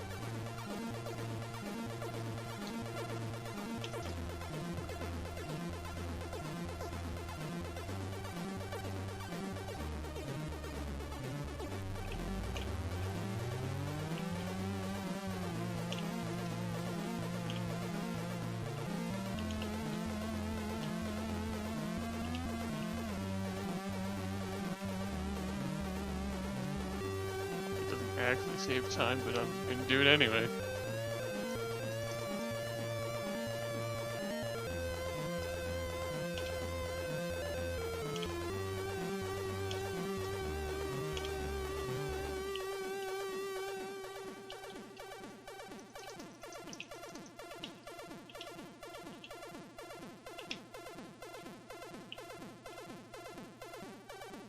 Actually save time, but I'm gonna do it anyway.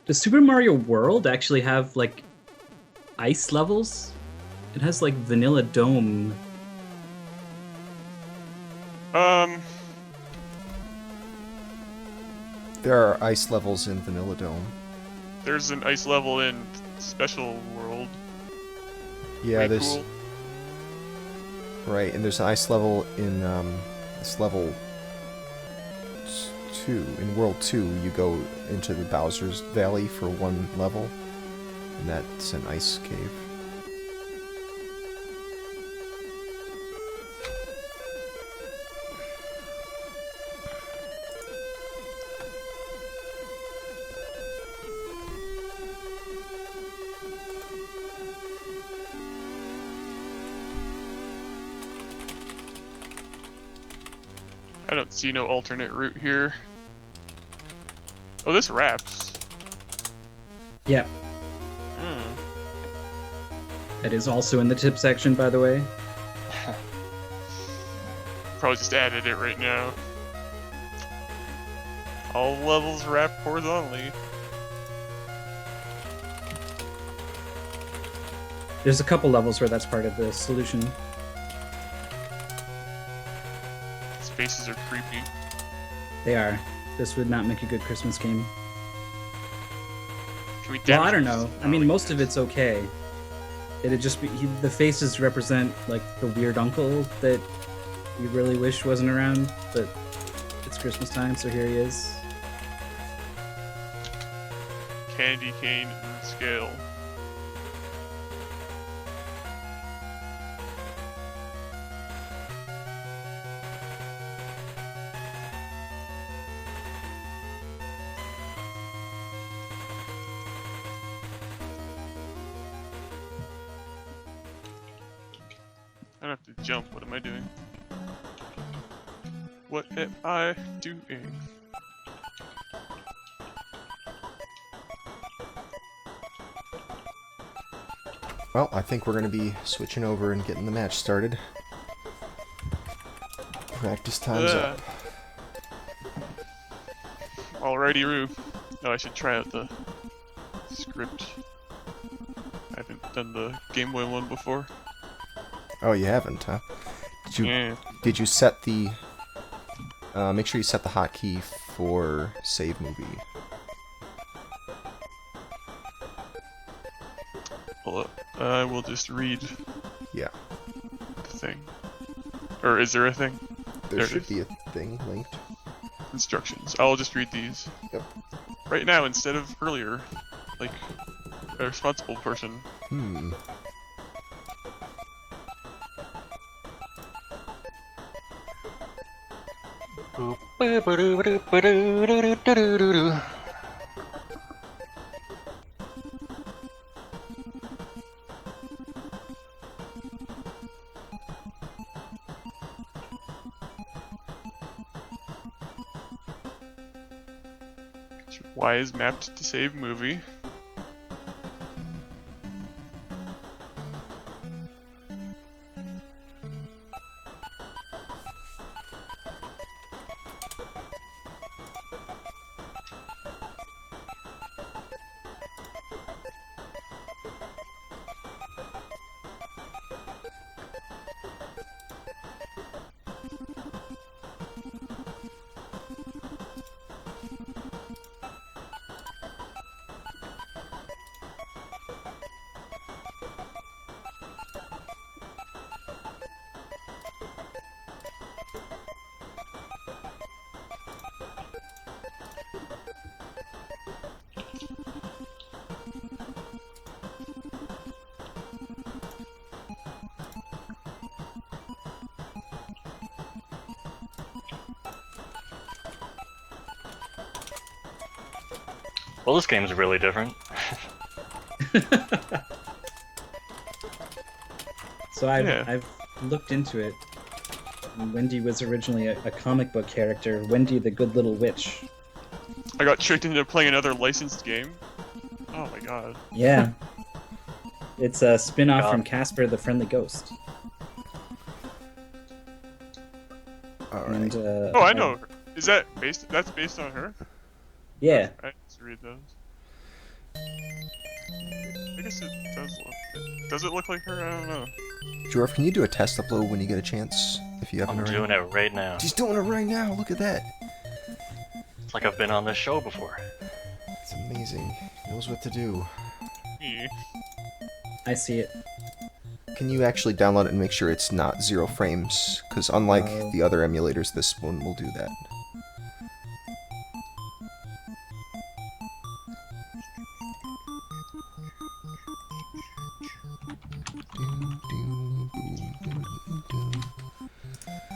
Does Super Mario World actually have, like, ice levels? It has, like, Vanilla Dome. There are ice levels in Vanilla Dome. There's an ice level in Special World. Yeah, Way there's cool. right, and there's an ice level in this level 2. In World 2, you go into the Bowser's Valley for one level, and that's an ice cave. I don't see no alternate route here. Oh, this wraps. Yeah, that is also in the tip section, by the way. Probably just added it right now. All levels wrap horizontally. There's a couple levels where that's part of the solution. Spaces are creepy. They are. This would not make a good Christmas game. Can we Well, I damage don't this? know. I mean, most of it's okay. It'd just be the faces represent like the weird uncle that you really wish wasn't around, but it's Christmas time, so here he is. Candy cane and scale. I don't have to jump. What am I doing? What am I doing? Well, I think we're going to be switching over and getting the match started. Practice time's up. Alrighty, Roo. Oh, I should try out the script. I haven't done the Game Boy one before. Oh, you haven't, huh? Yeah. Did you set the... make sure you set the hotkey for save movie. Hold up. I will just read Yeah. the thing. Or is there a thing? There There it should is. be a thing linked. Instructions. I'll just read these. Yep. Right now, instead of earlier, like a responsible person. Hmm. Y is mapped to save movie. Well, this game's really different. So I've Yeah. I've looked into it. Wendy was originally a comic book character, Wendy the Good Little Witch. I got tricked into playing another licensed game. Oh my god. Yeah. It's a spin-off God. from Casper the Friendly Ghost. All And, right. Oh, I know. Her. Is that based? That's based on her. Yeah. I need to read those. I guess it does look. Does it look like her? I don't know. Jorf, can you do a test upload when you get a chance? If you haven't I'm already. doing it right now. She's doing it right now. Look at that. It's like I've been on this show before. It's amazing. Knows what to do. Yeah. I see it. Can you actually download it and make sure it's not 0 frames? Because unlike the other emulators, this one will do that.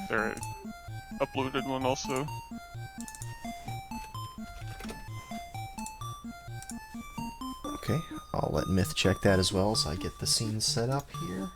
There, I uploaded one also. Okay, I'll let Myth check that as well as I get the scene set up here.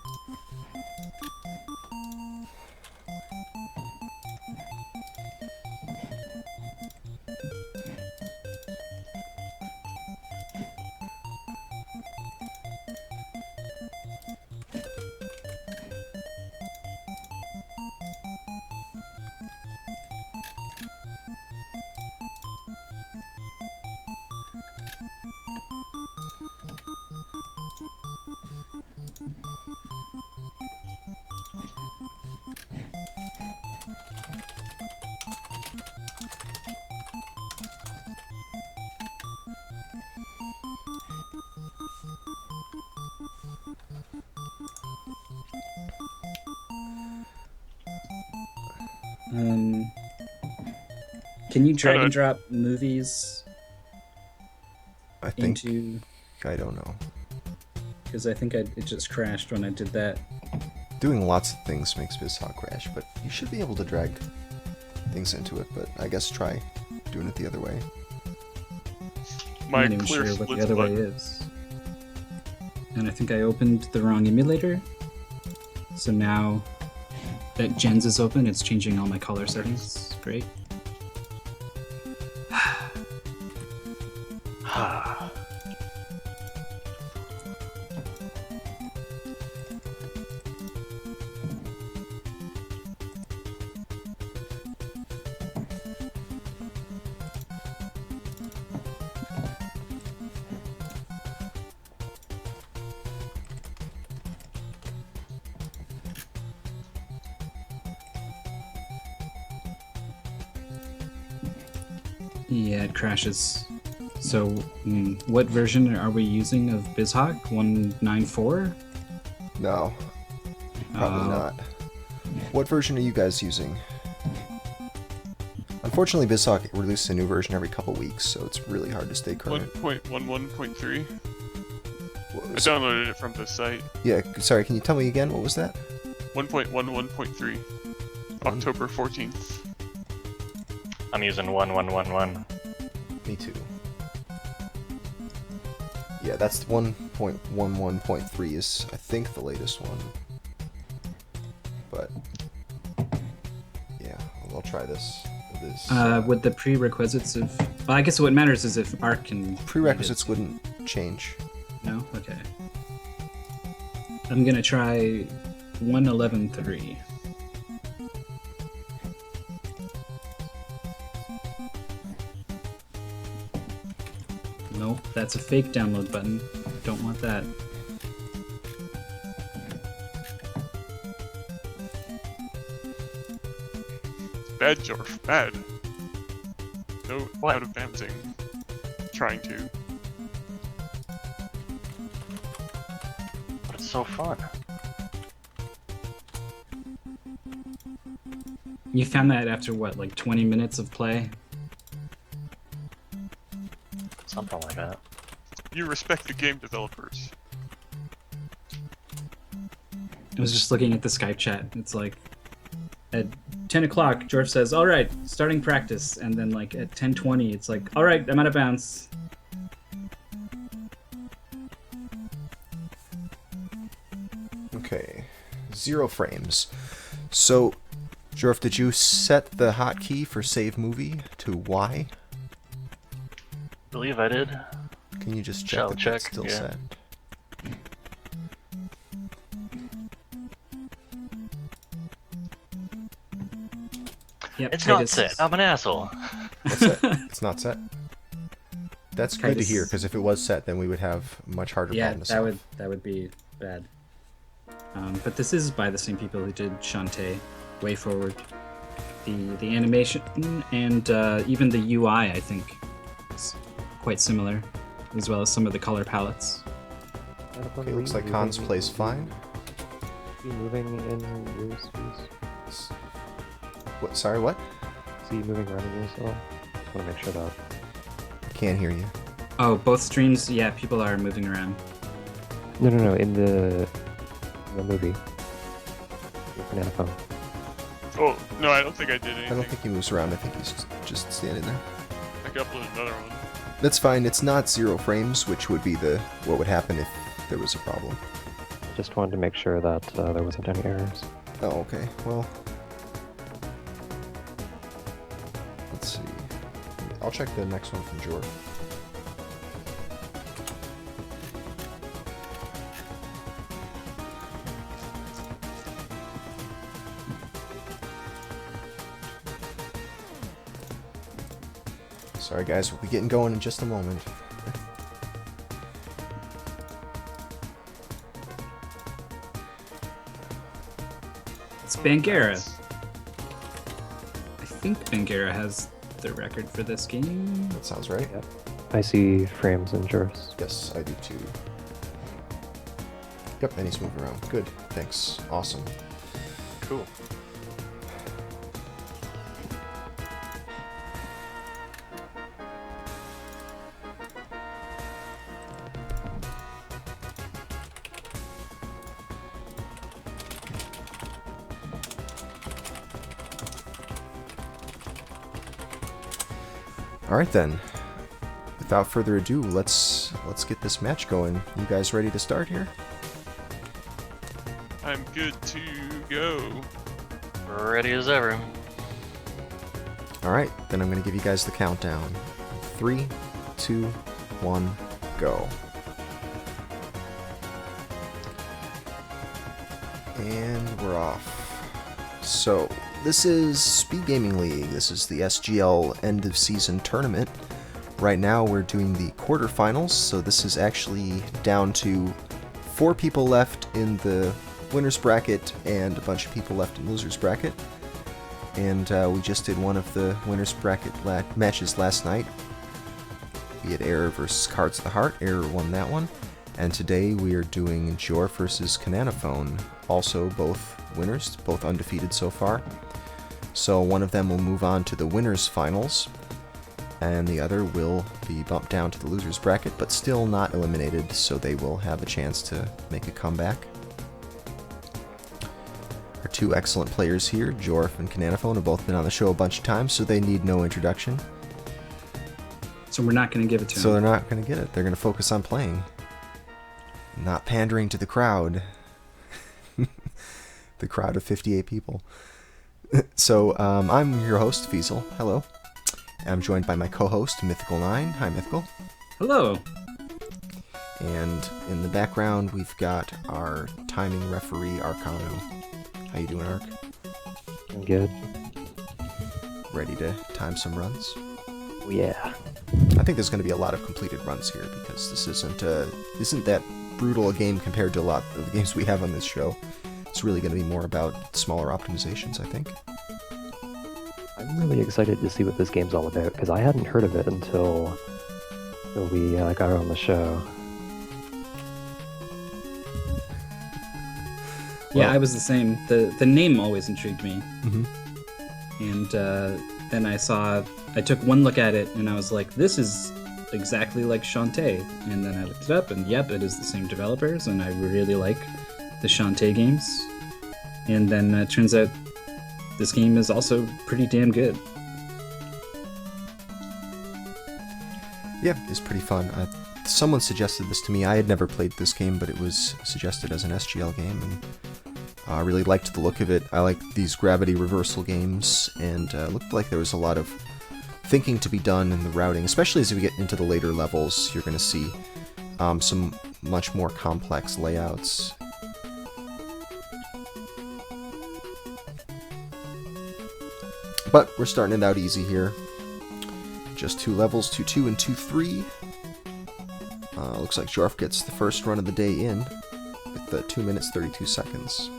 Can you drag and drop movies I think. into... I don't know. Because I think it just crashed when I did that. Doing lots of things makes BizHawk crash, but you should be able to drag things into it, but I guess try doing it the other way. My I'm not even clear sure what the splits other way button. is. And I think I opened the wrong emulator. So now that Gens is open, it's changing all my color settings. Great. Yeah, it crashes. So, what version are we using of BizHawk? 194? No, probably not. What version are you guys using? Unfortunately, BizHawk releases a new version every couple weeks, so it's really hard to stay current. 1.11.3. I downloaded it from the site. Yeah, sorry, can you tell me again? What was that? 1.11.3. October 14th. I'm using 1111. Me too. Yeah, that's 1.11.3 is, I think, the latest one. But, yeah, I'll try this. Would the prerequisites of... Well, I guess what matters is if Arc can... Prerequisites wouldn't change. No? Okay. I'm gonna try 1.11.3. Nope, that's a fake download button. Don't want that. Bad, Jorf. Bad. No, What? out of bouncing. Trying to. But it's so fun. You found that after what, like 20 minutes of play? Something like that. You respect the game developers. I was just looking at the Skype chat. It's like at 10 o'clock, George says, "All right, starting practice," and then like at 10:20, it's like, "All right, I'm out of bounds." Okay, 0 frames. So, Jorf, did you set the hotkey for save movie to Y? Believe I did. Can you just check Shall that check, it's still yeah. set? Yep, It's not Titus set. is- I'm an asshole. What's set? It's not set? That's good to Titus- hear, because if it was set, then we would have much harder Yeah, problem to that solve. would be bad. But this is by the same people who did Shantae, Way Forward. The animation and even the UI, I think, is quite similar, as well as some of the color palettes. Okay, looks like Hans plays fine. Is he moving in your space? What? Sorry, what? Is he moving around in yours at all? Just want to make sure that. Can't hear you. Oh, both streams, yeah, people are moving around. No, in the movie. Your banana phone. Oh, no, I don't think I did I anything. don't think he moves around. I think he's just standing there. I could upload another one. That's fine. It's not 0 frames, which would be what would happen if there was a problem. Just wanted to make sure that there wasn't any errors. Oh, okay. Well, let's see. I'll check the next one from Jordan. Sorry guys, we'll be getting going in just a moment. It's Bangera. I think Bangera has the record for this game. That sounds right. Yep. I see frames in yours. Yes, I do too. Yep, and he's moving around. Good, thanks. Awesome. Cool. Alright then. Without further ado, let's get this match going. You guys ready to start here? I'm good to go. Ready as ever. Alright, then I'm gonna give you guys the countdown. 3, 2, 1, go. And we're off. So, this is Speed Gaming League. This is the SGL end of season tournament. Right now we're doing the quarterfinals, so this is actually down to 4 people left in the winner's bracket and a bunch of people left in loser's bracket. And we just did one of the winner's bracket matches last night. We had Error versus Cards of the Heart. Error won that one. And today we are doing Jor versus Cananophone. Also both winners, both undefeated so far. So one of them will move on to the winners finals, and the other will be bumped down to the losers bracket, but still not eliminated, so they will have a chance to make a comeback. Our two excellent players here, Jorf and Cananophone, have both been on the show a bunch of times, so they need no introduction. So we're not going to give it to So them. they're not going to get it. They're going to focus on playing. Not pandering to the crowd. The crowd of 58 people. So, I'm your host, Fiesel. Hello. I'm joined by my co-host, Mythical9. Hi, Mythical. Hello. And in the background, we've got our timing referee, Arcano. How you doing, Arc? I'm good. Ready to time some runs? Yeah. I think there's going to be a lot of completed runs here, because this isn't that brutal a game compared to a lot of the games we have on this show. It's really going to be more about smaller optimizations, I think. I'm really excited to see what this game's all about, because I hadn't heard of it until we got her on the show. Yeah, Well- I was the same. The name always intrigued me. Mm-hmm. And then I took one look at it, and I was like, this is exactly like Shantae. And then I looked it up, and yep, it is the same developers, and I really like the Shantae games. And then it turns out this game is also pretty damn good. Yeah, it's pretty fun. Someone suggested this to me. I had never played this game, but it was suggested as an SGL game, and I really liked the look of it. I like these gravity reversal games, and looked like there was a lot of thinking to be done in the routing, especially as we get into the later levels. You're going to see some much more complex layouts. But we're starting it out easy here. Just 2 levels, 2-2 and 2-3. Looks like Jorf gets the first run of the day in with 2 minutes 32 seconds.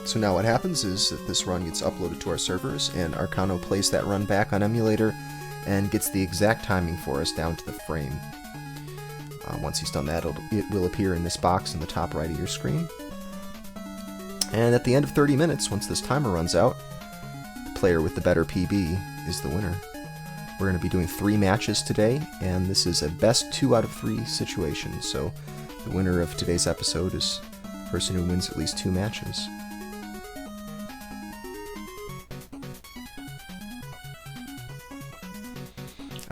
So now what happens is that this run gets uploaded to our servers, and Arcano plays that run back on emulator and gets the exact timing for us down to the frame. Once he's done that, it will appear in this box in the top right of your screen. And at the end of 30 minutes, once this timer runs out, the player with the better PB is the winner. We're going to be doing 3 matches today, and this is a best 2 out of 3 situation, so the winner of today's episode is the person who wins at least 2 matches.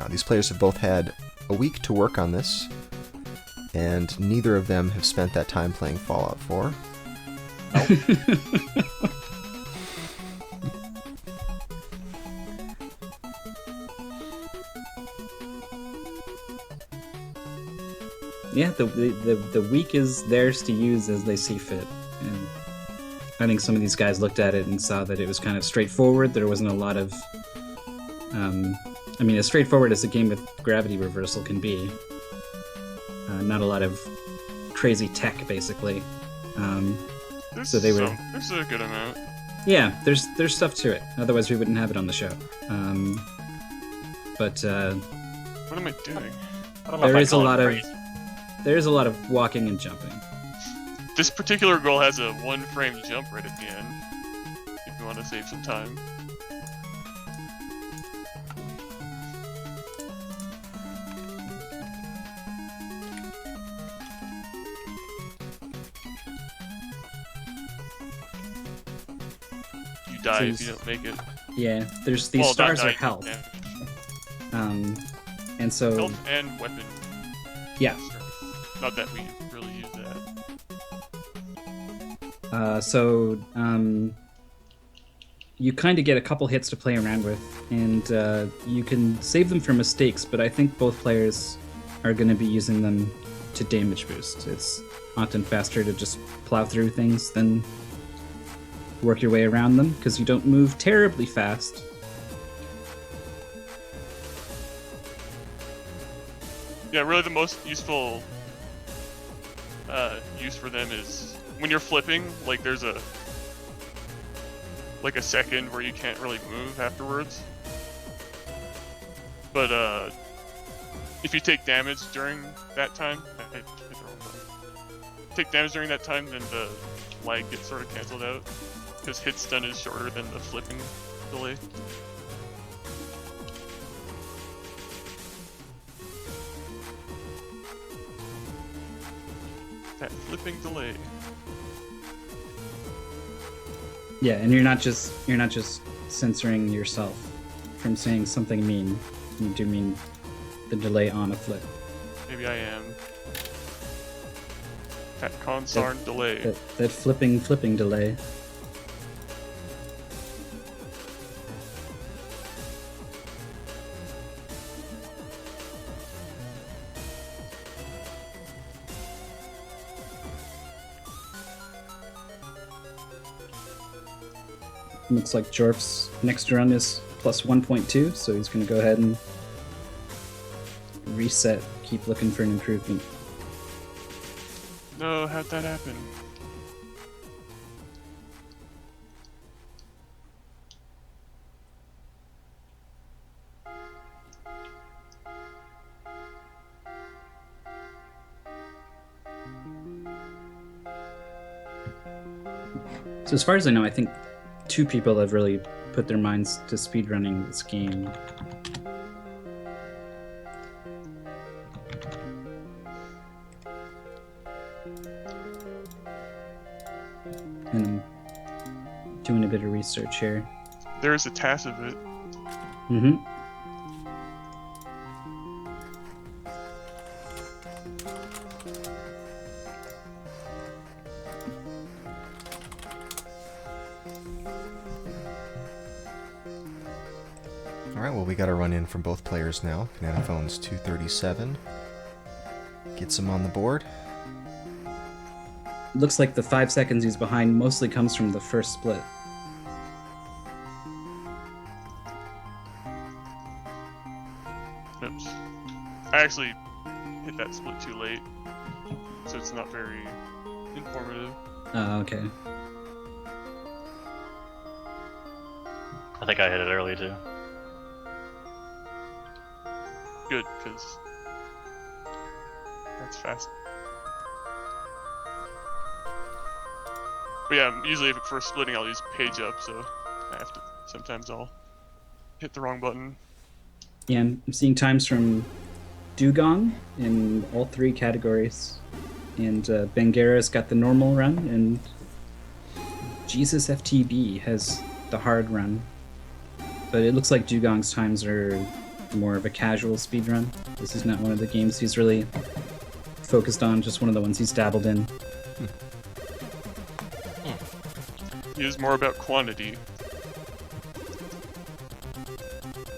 These players have both had a week to work on this, and neither of them have spent that time playing Fallout 4. Yeah, the week is theirs to use as they see fit. And I think some of these guys looked at it and saw that it was kind of straightforward. There wasn't a lot of... as straightforward as a game with gravity reversal can be. Not a lot of crazy tech, basically. So they were... There's a good amount. Yeah, there's stuff to it. Otherwise, we wouldn't have it on the show. What am I doing? I don't know if there I'd is a call it lot of crazy. there is a lot of walking and jumping. This particular goal has a 1-frame jump right at the end, if you want to save some time. You die if you don't make it. Yeah, there's these Well, not stars die, are health. yeah. And so Health and weapon. yeah. strength. Not that we really use that. You kind of get a couple hits to play around with, and you can save them for mistakes, but I think both players are going to be using them to damage boost. It's often faster to just plow through things than work your way around them, because you don't move terribly fast. Yeah, really the most useful use for them is when you're flipping, like there's a second where you can't really move afterwards. But if you take damage during that time, then the lag gets sort of cancelled out. Because hit stun is shorter than the flipping delay. That flipping delay. Yeah, and you're not just censoring yourself from saying something mean. You do mean the delay on a flip. Maybe I am. That consarn delay. That flipping delay. Looks like Jorf's next run is plus 1.2, so he's going to go ahead and reset, keep looking for an improvement. No, how'd that happen? So as far as I know, I think 2 people have really put their minds to speedrunning this game. And I'm doing a bit of research here. There's a task of it. Mm-hmm. Alright, well, we got a run in from both players now. Banana Phone's 237. Gets him on the board. Looks like the 5 seconds he's behind mostly comes from the first split. Oops. I actually hit that split too late, so it's not very informative. Oh, okay. I think I hit it early too. Good, because that's fast. But yeah, usually for splitting I'll use page up, so I have to, sometimes I'll hit the wrong button. Yeah, I'm seeing times from Dugong in all 3 categories. And Bangera's got the normal run, and Jesus FTB has the hard run. But it looks like Dugong's times are more of a casual speed run. This is not one of the games he's really focused on, just one of the ones he's dabbled in. It is more about quantity.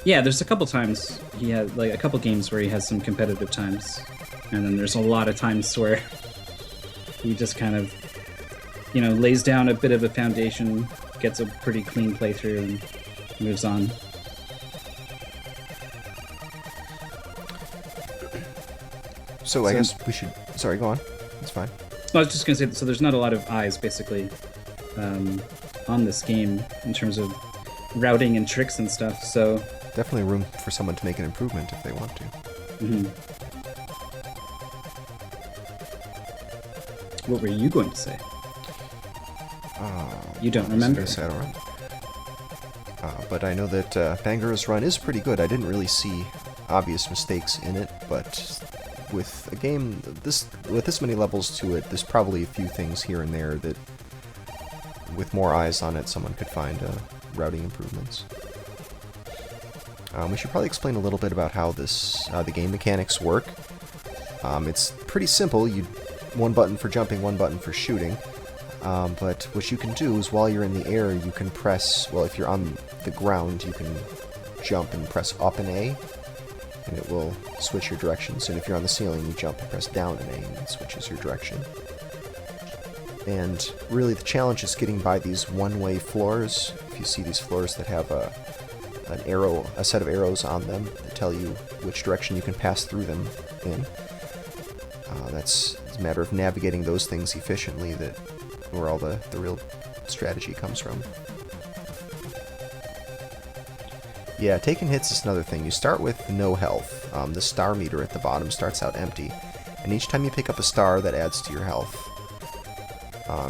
Yeah, there's a couple times he had, like, a couple games where he has some competitive times. And then there's a lot of times where he just kind of, you know, lays down a bit of a foundation, gets a pretty clean playthrough, and moves on. So I guess we should... Sorry, go on. It's fine. I was just going to say, so there's not a lot of eyes, basically, on this game in terms of routing and tricks and stuff, so... Definitely room for someone to make an improvement if they want to. Mm-hmm. What were you going to say? You don't remember? I don't remember. But I know that Bangera's run is pretty good. I didn't really see obvious mistakes in it, but with a game with this many levels to it, there's probably a few things here and there that, with more eyes on it, someone could find routing improvements. We should probably explain a little bit about how the game mechanics work. It's pretty simple. One button for jumping, one button for shooting. But what you can do is while you're in the air, you can press, well, if you're on the ground, you can jump and press up and A, and it will switch your directions. And if you're on the ceiling, you jump and press down and A, and it switches your direction. And really the challenge is getting by these one-way floors. If you see these floors that have a set of arrows on them that tell you which direction you can pass through them in. That's a matter of navigating those things efficiently, where all the real strategy comes from. Yeah, taking hits is another thing. You start with no health. The star meter at the bottom starts out empty, and each time you pick up a star, that adds to your health.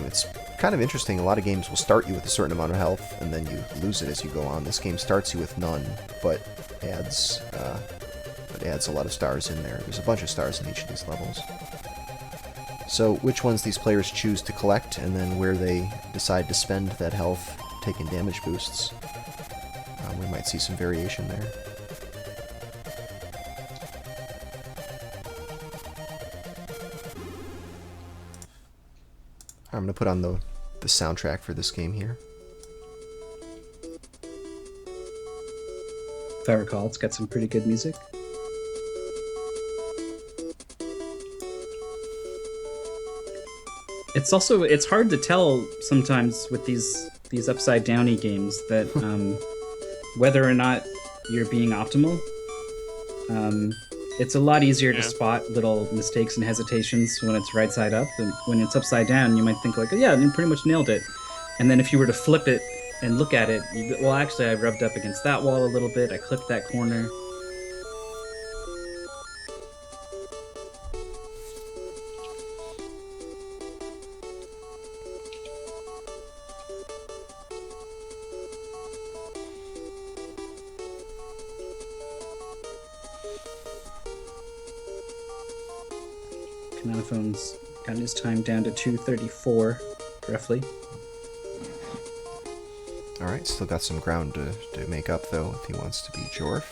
It's kind of interesting. A lot of games will start you with a certain amount of health, and then you lose it as you go on. This game starts you with none, but adds a lot of stars in there. There's a bunch of stars in each of these levels. So which ones these players choose to collect, and then where they decide to spend that health taking damage boosts, we might see some variation there. I'm going to put on the soundtrack for this game here. If I recall, it's got some pretty good music. It's hard to tell sometimes with these upside downy games that whether or not you're being optimal. It's a lot easier to spot little mistakes and hesitations when it's right side up, and when it's upside down, you might think like, oh, yeah, you pretty much nailed it. And then if you were to flip it and look at it, well, actually, I rubbed up against that wall a little bit. I clipped that corner. Canonophone's got his time down to 2:34, roughly. Alright, still got some ground to make up, though, if he wants to beat Jorf.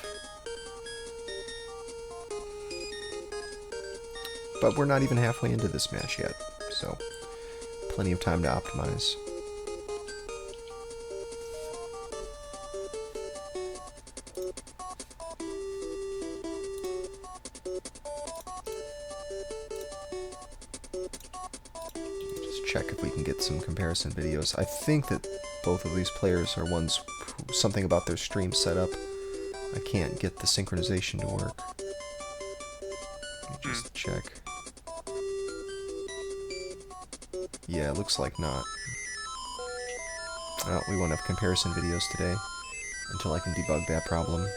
But we're not even halfway into this match yet, so plenty of time to optimize. Check if we can get some comparison videos. I think that both of these players are ones who, something about their stream setup. I can't get the synchronization to work. Let me just check. Yeah, it looks like not. Well, we won't have comparison videos today until I can debug that problem.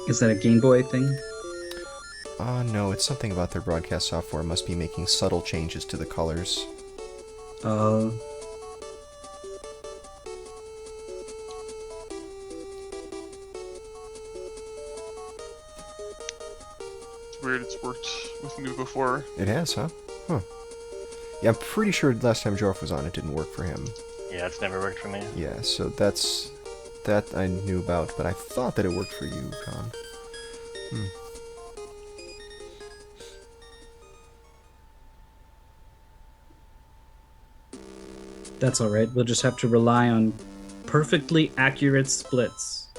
Is that a Game Boy thing? No, it's something about their broadcast software must be making subtle changes to the colors. It's weird, it's worked with me before. It has, huh? Huh. Yeah, I'm pretty sure last time Jorf was on, it didn't work for him. Yeah, it's never worked for me. Yeah, so that I knew about, but I thought that it worked for you, Con. That's alright. We'll just have to rely on perfectly accurate splits.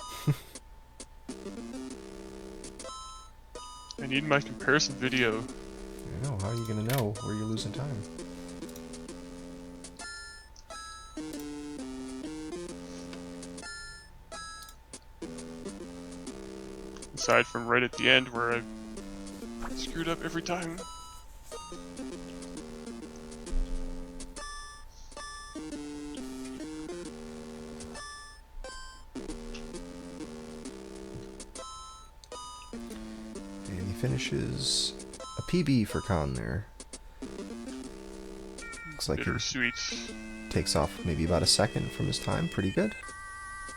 I need my comparison video. I know, how are you gonna know where you're losing time? Aside from right at the end where I screwed up every time. And he finishes a PB for Con there. Looks like he Bittersweet. takes off maybe about a second from his time. Pretty good.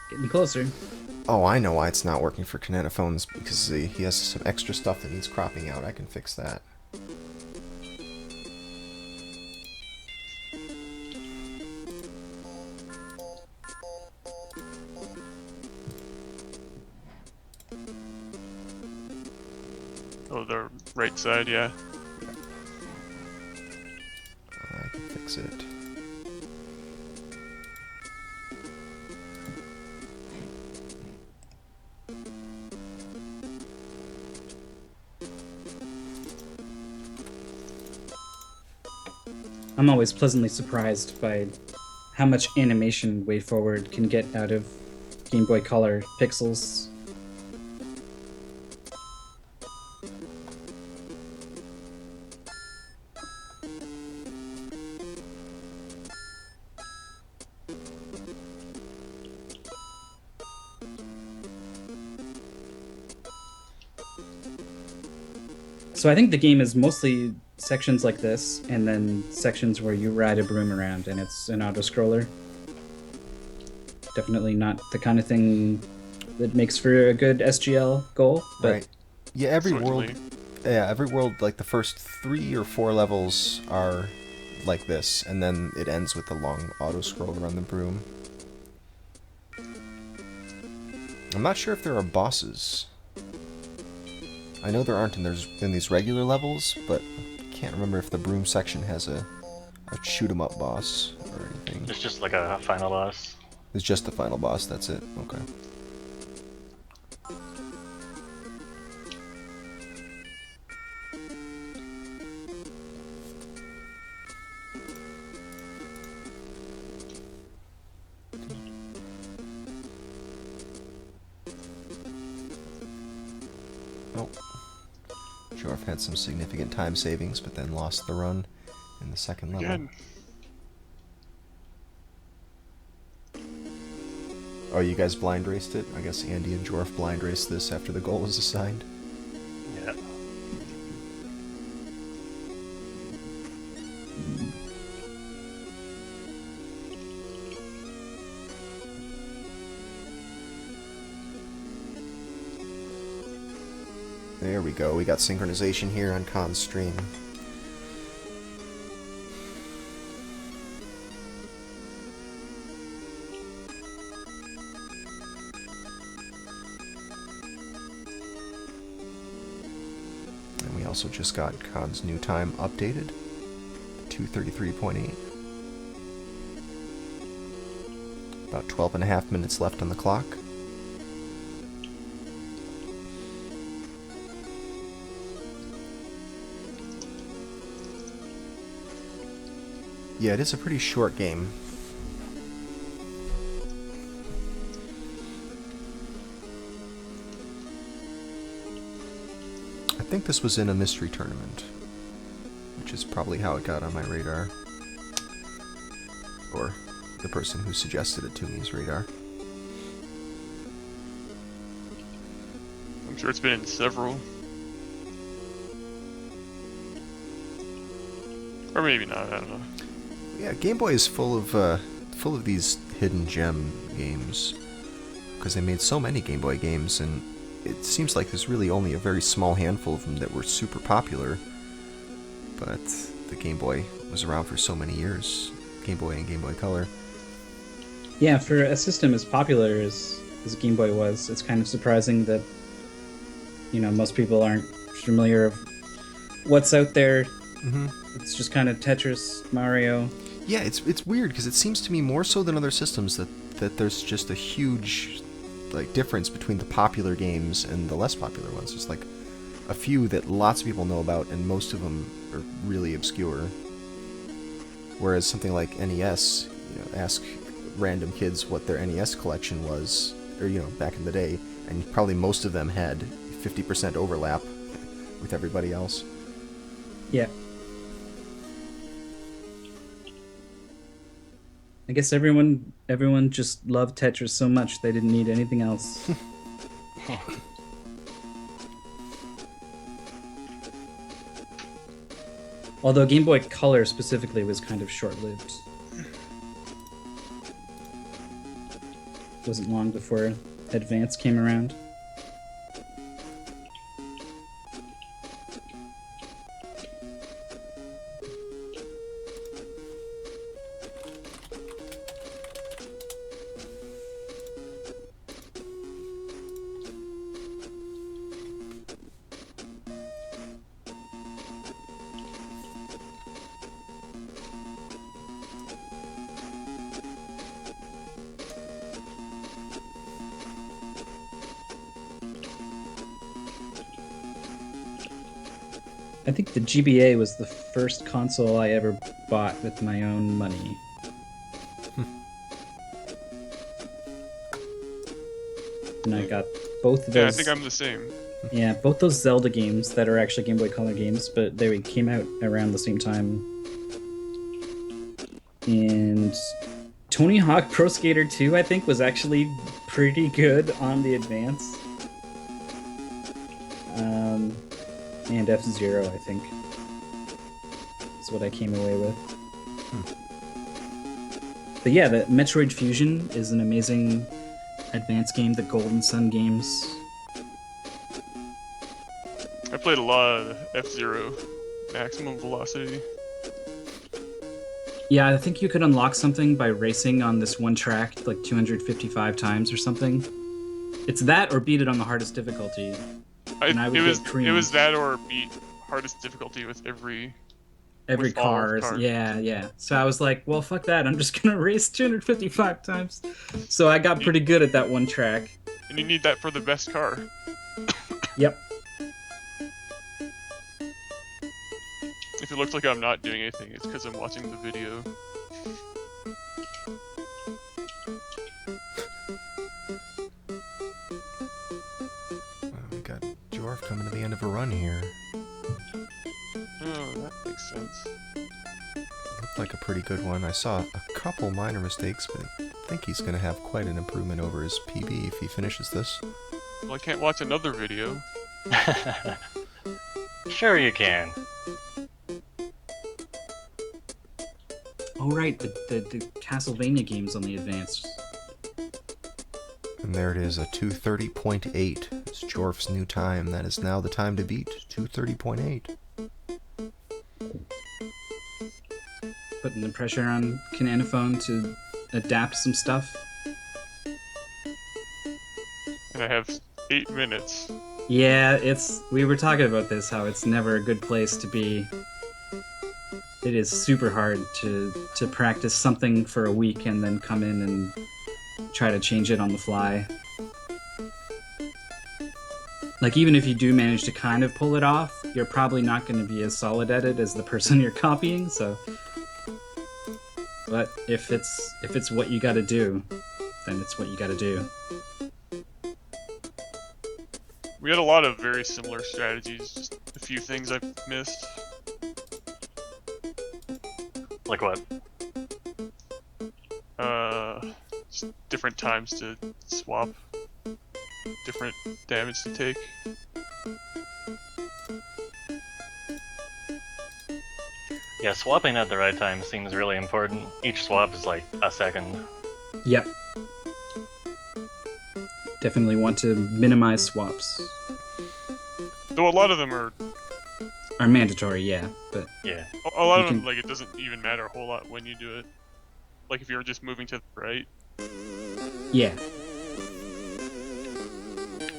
Getting closer. Oh, I know why it's not working for Canetophones, because he has some extra stuff that needs cropping out. I can fix that. Oh, the right side, yeah. I can fix it. I'm always pleasantly surprised by how much animation WayForward can get out of Game Boy Color pixels. So I think the game is mostly sections like this, and then sections where you ride a broom around, and it's an auto-scroller. Definitely not the kind of thing that makes for a good SGL goal, but Right. Yeah, every world. Certainly. Yeah, every world, like the first 3 or 4 levels are like this, and then it ends with the long auto scroll around the broom. I'm not sure if there are bosses. I know there aren't in these regular levels, but I can't remember if the broom section has a shoot 'em up boss or anything. It's just like a final boss. It's just the final boss. That's it. Okay. Oh. Jorf had some significant time savings, but then lost the run in the second level. Again. Oh, you guys blind raced it? I guess Andy and Jorf blind raced this after the goal was assigned. Yeah. There we go. We got synchronization here on Khan's stream. And we also just got Khan's new time updated. 2:33.8. About 12.5 minutes left on the clock. Yeah, it is a pretty short game. I think this was in a mystery tournament, which is probably how it got on my radar. Or the person who suggested it to me's radar. I'm sure it's been in several. Or maybe not, I don't know. Yeah, Game Boy is full of these hidden gem games, because they made so many Game Boy games, and it seems like there's really only a very small handful of them that were super popular. But the Game Boy was around for so many years, Game Boy and Game Boy Color. yeah, for a system as popular as Game Boy was, it's kind of surprising that most people aren't familiar of what's out there. Mm-hmm. It's just kind of Tetris, Mario. Yeah, it's weird because it seems to me more so than other systems that there's just a huge difference between the popular games and the less popular ones. There's like a few that lots of people know about, and most of them are really obscure. Whereas something like NES, ask random kids what their NES collection was, or back in the day, and probably most of them had 50% overlap with everybody else. Yeah. I guess everyone just loved Tetris so much they didn't need anything else. Although Game Boy Color specifically was kind of short-lived. It wasn't long before Advance came around. I think the GBA was the first console I ever bought with my own money. And I got both of those. Yeah, I think I'm the same. Yeah, both those Zelda games that are actually Game Boy Color games, but they came out around the same time. And Tony Hawk Pro Skater 2, I think, was actually pretty good on the Advance. And F-Zero, I think. Is what I came away with. But yeah, the Metroid Fusion is an amazing advanced game. The Golden Sun games. I played a lot of F-Zero Maximum Velocity. Yeah, I think you could unlock something by racing on this one track like 255 times or something. It's that or beat it on the hardest difficulty. And I would It was get creamed. that or beat hardest difficulty with every with all car. cars. Yeah. So I was like, well, fuck that. I'm just gonna race 255 times. So I got pretty good at that one track. And you need that for the best car. Yep. If it looks like I'm not doing anything, it's because I'm watching the video. We got Jorf coming to the end of a run here. Oh, that makes sense. Looked like a pretty good one. I saw a couple minor mistakes, but I think he's going to have quite an improvement over his PB if he finishes this. Well, I can't watch another video. Sure you can. Oh right, the Castlevania games on the Advance. And there it is, a 230.8. It's Jorf's new time. That is now the time to beat. 230.8. Putting the pressure on Cananophone to adapt some stuff. And I have 8 minutes. Yeah, we were talking about this, how it's never a good place to be. It is super hard to practice something for a week and then come in and try to change it on the fly. Like, even if you do manage to kind of pull it off, you're probably not going to be as solid at it as the person you're copying, so... But if it's what you gotta do, then it's what you gotta do. We had a lot of very similar strategies, just a few things I've missed. Like what? Just different times to swap, different damage to take. Yeah, swapping at the right time seems really important. Each swap is like a second. Yep. Definitely want to minimize swaps. Though a lot of them are Mandatory, yeah, but... Yeah. a lot of You them, can- like, it doesn't even matter a whole lot when you do it. Like, if you're just moving to the right. Yeah.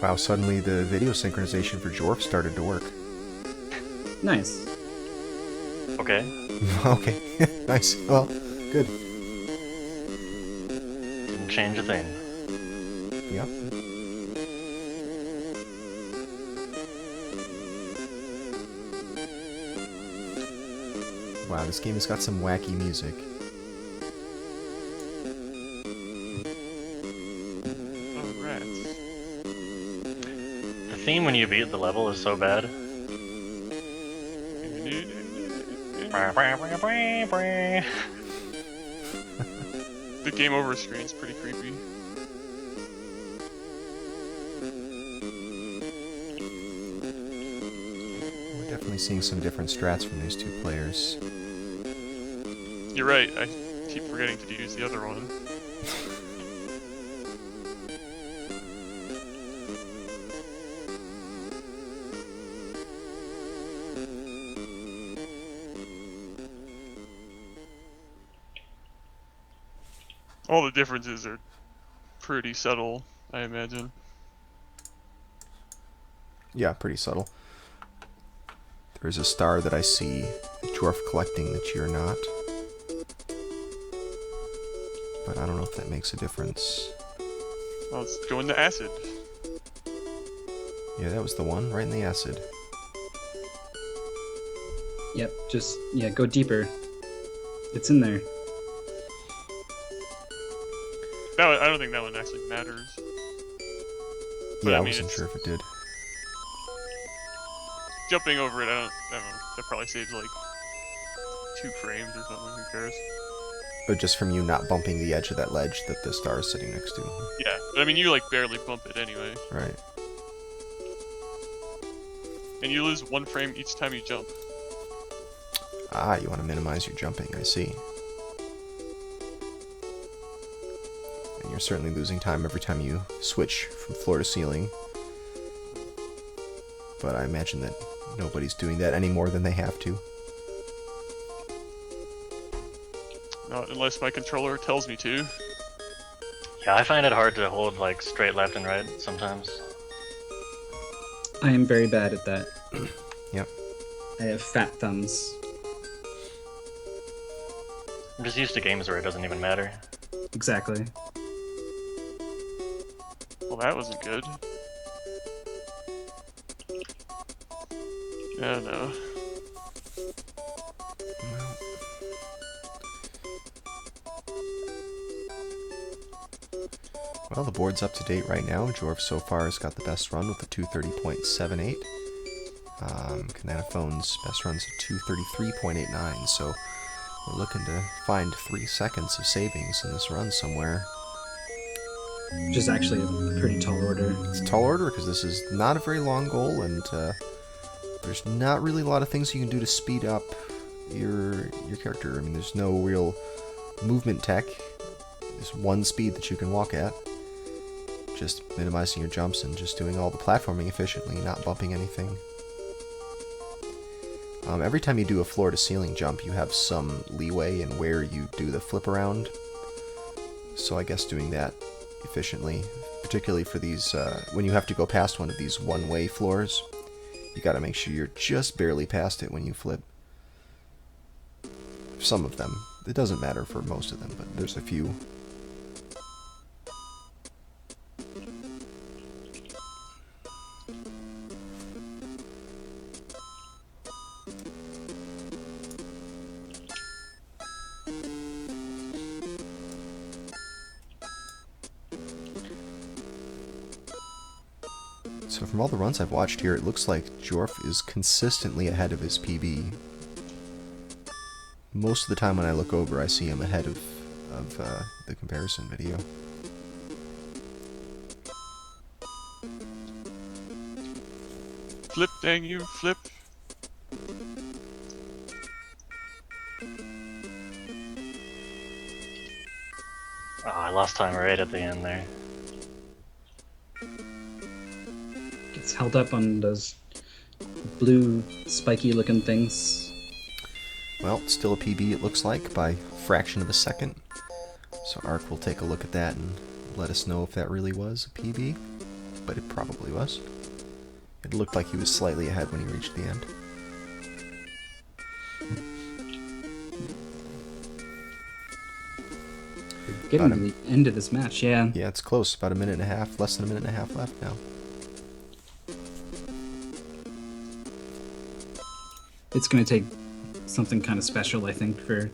Wow, suddenly the video synchronization for Jorf started to work. Nice. Okay. Okay, nice. Well, good. Didn't change a thing. Yep. Wow, this game has got some wacky music. Oh, rats. The theme when you beat the level is so bad. The game over screen's pretty creepy. We're definitely seeing some different strats from these two players. You're right, I keep forgetting to use the other one. All the differences are pretty subtle, I imagine. Yeah, pretty subtle. There's a star that I see Dwarf collecting that you're not. But I don't know if that makes a difference. Well, let's go into acid. Yeah, that was the one, right in the acid. Yep, just, yeah, go deeper. It's in there. That one, I don't think that one actually matters. But Yeah, I I mean, wasn't it's- sure if it did. Jumping over it, I don't know, that probably saves like 2 frames or something, who cares? But just from you not bumping the edge of that ledge that the star is sitting next to. Yeah, but I mean, you like barely bump it anyway. Right. And you lose 1 frame each time you jump. Ah, you want to minimize your jumping, I see. And you're certainly losing time every time you switch from floor to ceiling. But I imagine that nobody's doing that any more than they have to. Not unless my controller tells me to. Yeah, I find it hard to hold like straight left and right sometimes. I am very bad at that. Yep. I have fat thumbs. I'm just used to games where it doesn't even matter. Exactly. Well, that wasn't good. Yeah, no. Well, the board's up to date right now. Jorv so far has got the best run with a 230.78. Kananaphone's best run's a 233.89, so we're looking to find 3 seconds of savings in this run somewhere. Which is actually a pretty tall order. It's a tall order because this is not a very long goal, and there's not really a lot of things you can do to speed up your character. I mean, there's no real movement tech. There's one speed that you can walk at. Just minimizing your jumps and just doing all the platforming efficiently, not bumping anything. Every time you do a floor-to-ceiling jump, you have some leeway in where you do the flip around. So I guess doing that efficiently, particularly for these, when you have to go past one of these one-way floors, you gotta make sure you're just barely past it when you flip. Some of them. It doesn't matter for most of them, but there's a few. So from all the runs I've watched here, it looks like Jorf is consistently ahead of his PB. Most of the time when I look over, I see him ahead of the comparison video. Flip, dang you, flip. Oh, I lost time right at the end there. Gets held up on those blue spiky looking things. Well, still a PB it looks like, by a fraction of a second. So Ark will take a look at that and let us know if that really was a PB. But it probably was. It looked like he was slightly ahead when he reached the end. Getting to the end of this match, yeah. Yeah, it's close. About a minute and a half, less than a minute and a half left now. It's going to take something kind of special, I think, for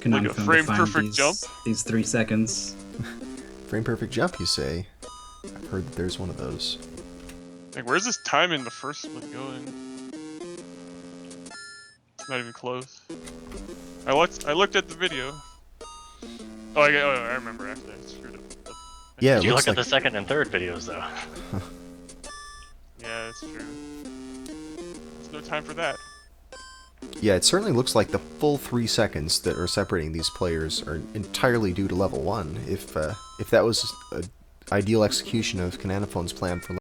Like a Konami to frame find perfect jump? these 3 seconds. Frame perfect jump, you say? I've heard that there's one of those. Like, where's this time in the first one going? It's not even close. I looked at the video. Oh, I remember actually. I screwed up. Yeah, it Did you looks look at like the second and third videos though? Yeah, that's true. There's no time for that. Yeah, it certainly looks like the full 3 seconds that are separating these players are entirely due to level 1. If that was an ideal execution of Kananaphone's plan for